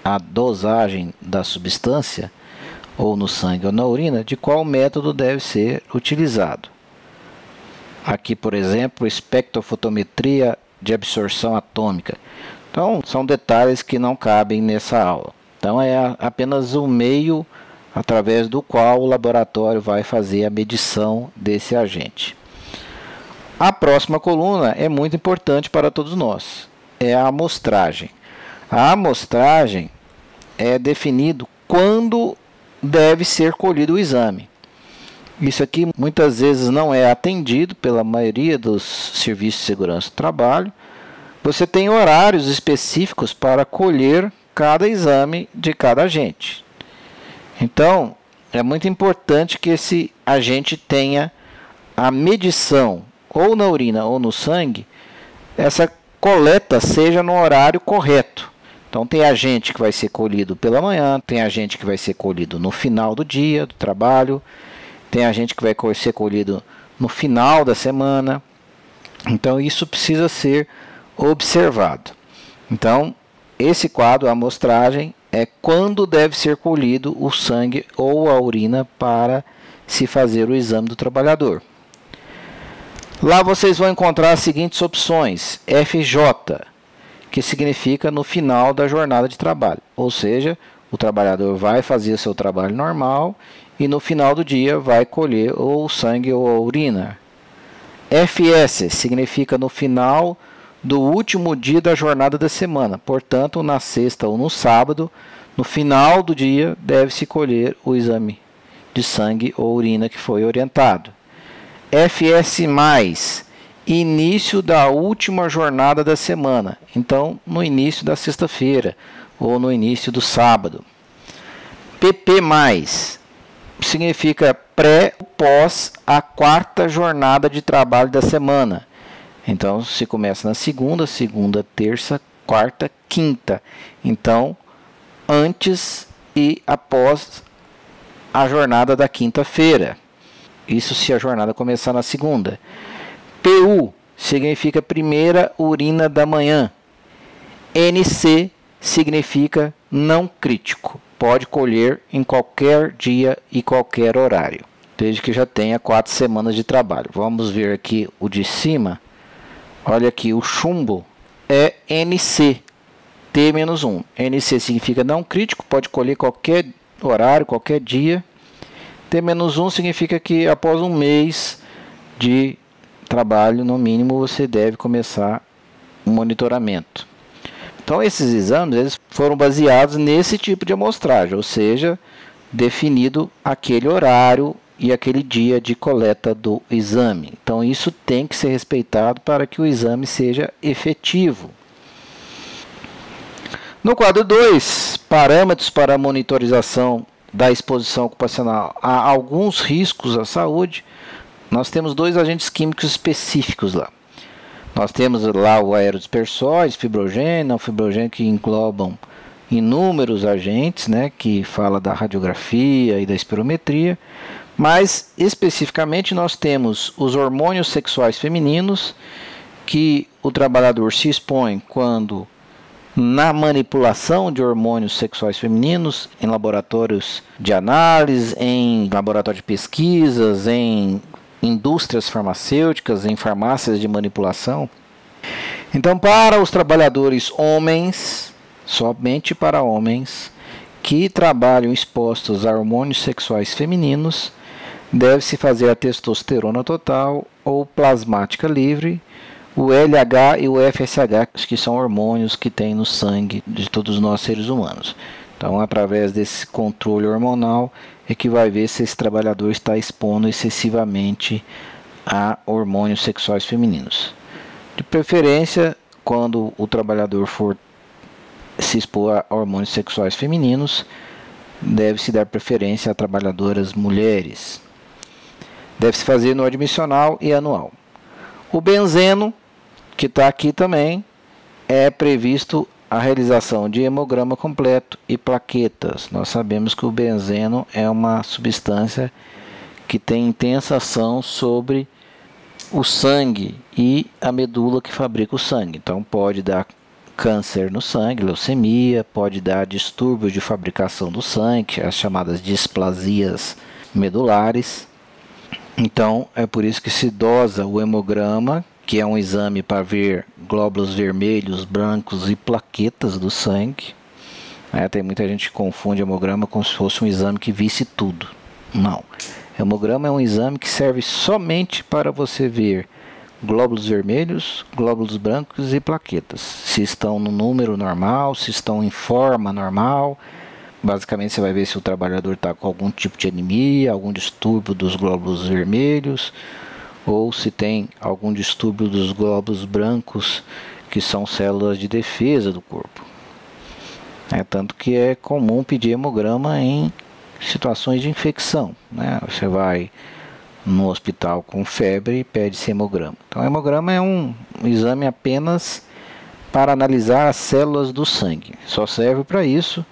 a dosagem da substância, ou no sangue ou na urina, de qual método deve ser utilizado. Aqui, por exemplo, espectrofotometria de absorção atômica. Então, são detalhes que não cabem nessa aula. Então, é apenas o meio através do qual o laboratório vai fazer a medição desse agente. A próxima coluna é muito importante para todos nós. É a amostragem. A amostragem é definido quando deve ser colhido o exame. Isso aqui muitas vezes não é atendido pela maioria dos serviços de segurança do trabalho. Você tem horários específicos para colher cada exame de cada agente. Então, é muito importante que esse agente tenha a medição, ou na urina ou no sangue, essa coleta seja no horário correto. Então, tem agente que vai ser colhido pela manhã, tem agente que vai ser colhido no final do dia, do trabalho, tem agente que vai ser colhido no final da semana. Então, isso precisa ser observado. Então, esse quadro, a amostragem, é quando deve ser colhido o sangue ou a urina para se fazer o exame do trabalhador. Lá vocês vão encontrar as seguintes opções: FJ, que significa no final da jornada de trabalho, ou seja, o trabalhador vai fazer seu trabalho normal e no final do dia vai colher ou o sangue ou a urina. FS significa no final do último dia da jornada da semana, portanto, na sexta ou no sábado, no final do dia, deve-se colher o exame de sangue ou urina que foi orientado. FS+, início da última jornada da semana, então no início da sexta-feira ou no início do sábado. PP+, significa pré ou pós a quarta jornada de trabalho da semana. Então, se começa na segunda, terça, quarta, quinta. Então, antes e após a jornada da quinta-feira. Isso se a jornada começar na segunda. PU significa primeira urina da manhã. NC significa não crítico. Pode colher em qualquer dia e qualquer horário, desde que já tenha 4 semanas de trabalho. Vamos ver aqui o de cima. Olha aqui, o chumbo é NC, T-1. NC significa não crítico, pode colher qualquer horário, qualquer dia. T-1 significa que após um mês de trabalho, no mínimo, você deve começar o monitoramento. Então, esses exames eles foram baseados nesse tipo de amostragem, ou seja, definido aquele horário e aquele dia de coleta do exame. Então, isso tem que ser respeitado para que o exame seja efetivo. No quadro 2, parâmetros para a monitorização da exposição ocupacional a alguns riscos à saúde, nós temos 2 agentes químicos específicos lá. Nós temos lá o aerodispersóis, fibrogênio, não fibrogênio, que englobam inúmeros agentes, né, que fala da radiografia e da espirometria, mas especificamente nós temos os hormônios sexuais femininos, que o trabalhador se expõe quando na manipulação de hormônios sexuais femininos em laboratórios de análise, em laboratório de pesquisas, em indústrias farmacêuticas, em farmácias de manipulação. Então, para os trabalhadores homens, somente para homens que trabalham expostos a hormônios sexuais femininos, deve-se fazer a testosterona total ou plasmática livre, o LH e o FSH, que são hormônios que tem no sangue de todos nós seres humanos. Então, através desse controle hormonal, é que vai ver se esse trabalhador está expondo excessivamente a hormônios sexuais femininos. De preferência, quando o trabalhador for se expor a hormônios sexuais femininos, deve-se dar preferência a trabalhadoras mulheres. Deve-se fazer no admissional e anual. O benzeno, que está aqui também, é previsto a realização de hemograma completo e plaquetas. Nós sabemos que o benzeno é uma substância que tem intensa ação sobre o sangue e a medula que fabrica o sangue. Então pode dar câncer no sangue, leucemia, pode dar distúrbios de fabricação do sangue, as chamadas displasias medulares. Então é por isso que se dosa o hemograma, que é um exame para ver glóbulos vermelhos, brancos e plaquetas do sangue. Tem muita gente que confunde hemograma como se fosse um exame que visse tudo. Não. Hemograma é um exame que serve somente para você ver glóbulos vermelhos, glóbulos brancos e plaquetas. Se estão no número normal, se estão em forma normal. Basicamente você vai ver se o trabalhador está com algum tipo de anemia, algum distúrbio dos glóbulos vermelhos, ou se tem algum distúrbio dos glóbulos brancos, que são células de defesa do corpo. Tanto que é comum pedir hemograma em situações de infecção. Você vai no hospital com febre e pede hemograma. Então, hemograma é um exame apenas para analisar as células do sangue. Só serve para isso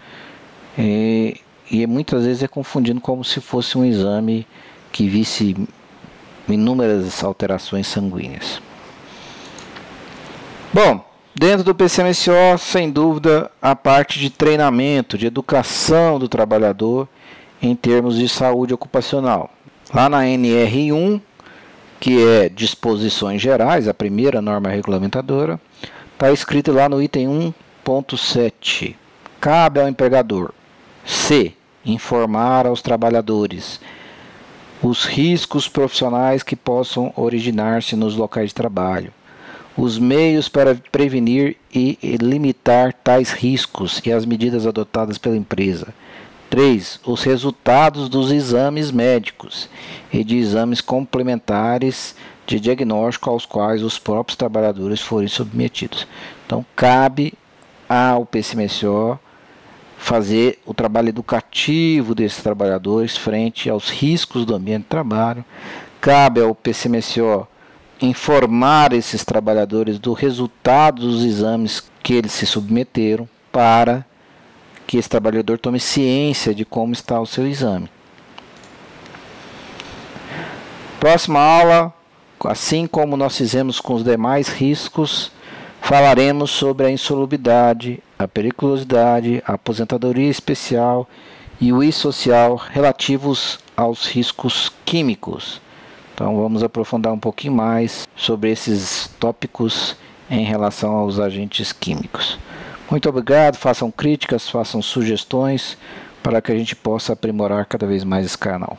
e muitas vezes é confundido como se fosse um exame que visse inúmeras alterações sanguíneas. Bom, dentro do PCMSO, sem dúvida, a parte de treinamento, de educação do trabalhador em termos de saúde ocupacional. Lá na NR1, que é disposições gerais, a primeira norma regulamentadora, está escrito lá no item 1.7. Cabe ao empregador: C. Informar aos trabalhadores os riscos profissionais que possam originar-se nos locais de trabalho, os meios para prevenir e limitar tais riscos e as medidas adotadas pela empresa. 3. Os resultados dos exames médicos e de exames complementares de diagnóstico aos quais os próprios trabalhadores forem submetidos. Então, cabe ao PCMSO fazer o trabalho educativo desses trabalhadores frente aos riscos do ambiente de trabalho. Cabe ao PCMSO informar esses trabalhadores do resultado dos exames que eles se submeteram, para que esse trabalhador tome ciência de como está o seu exame. Próxima aula, assim como nós fizemos com os demais riscos, falaremos sobre a insalubridade, a periculosidade, a aposentadoria especial e o I-social relativos aos riscos químicos. Então vamos aprofundar um pouquinho mais sobre esses tópicos em relação aos agentes químicos. Muito obrigado, façam críticas, façam sugestões para que a gente possa aprimorar cada vez mais esse canal.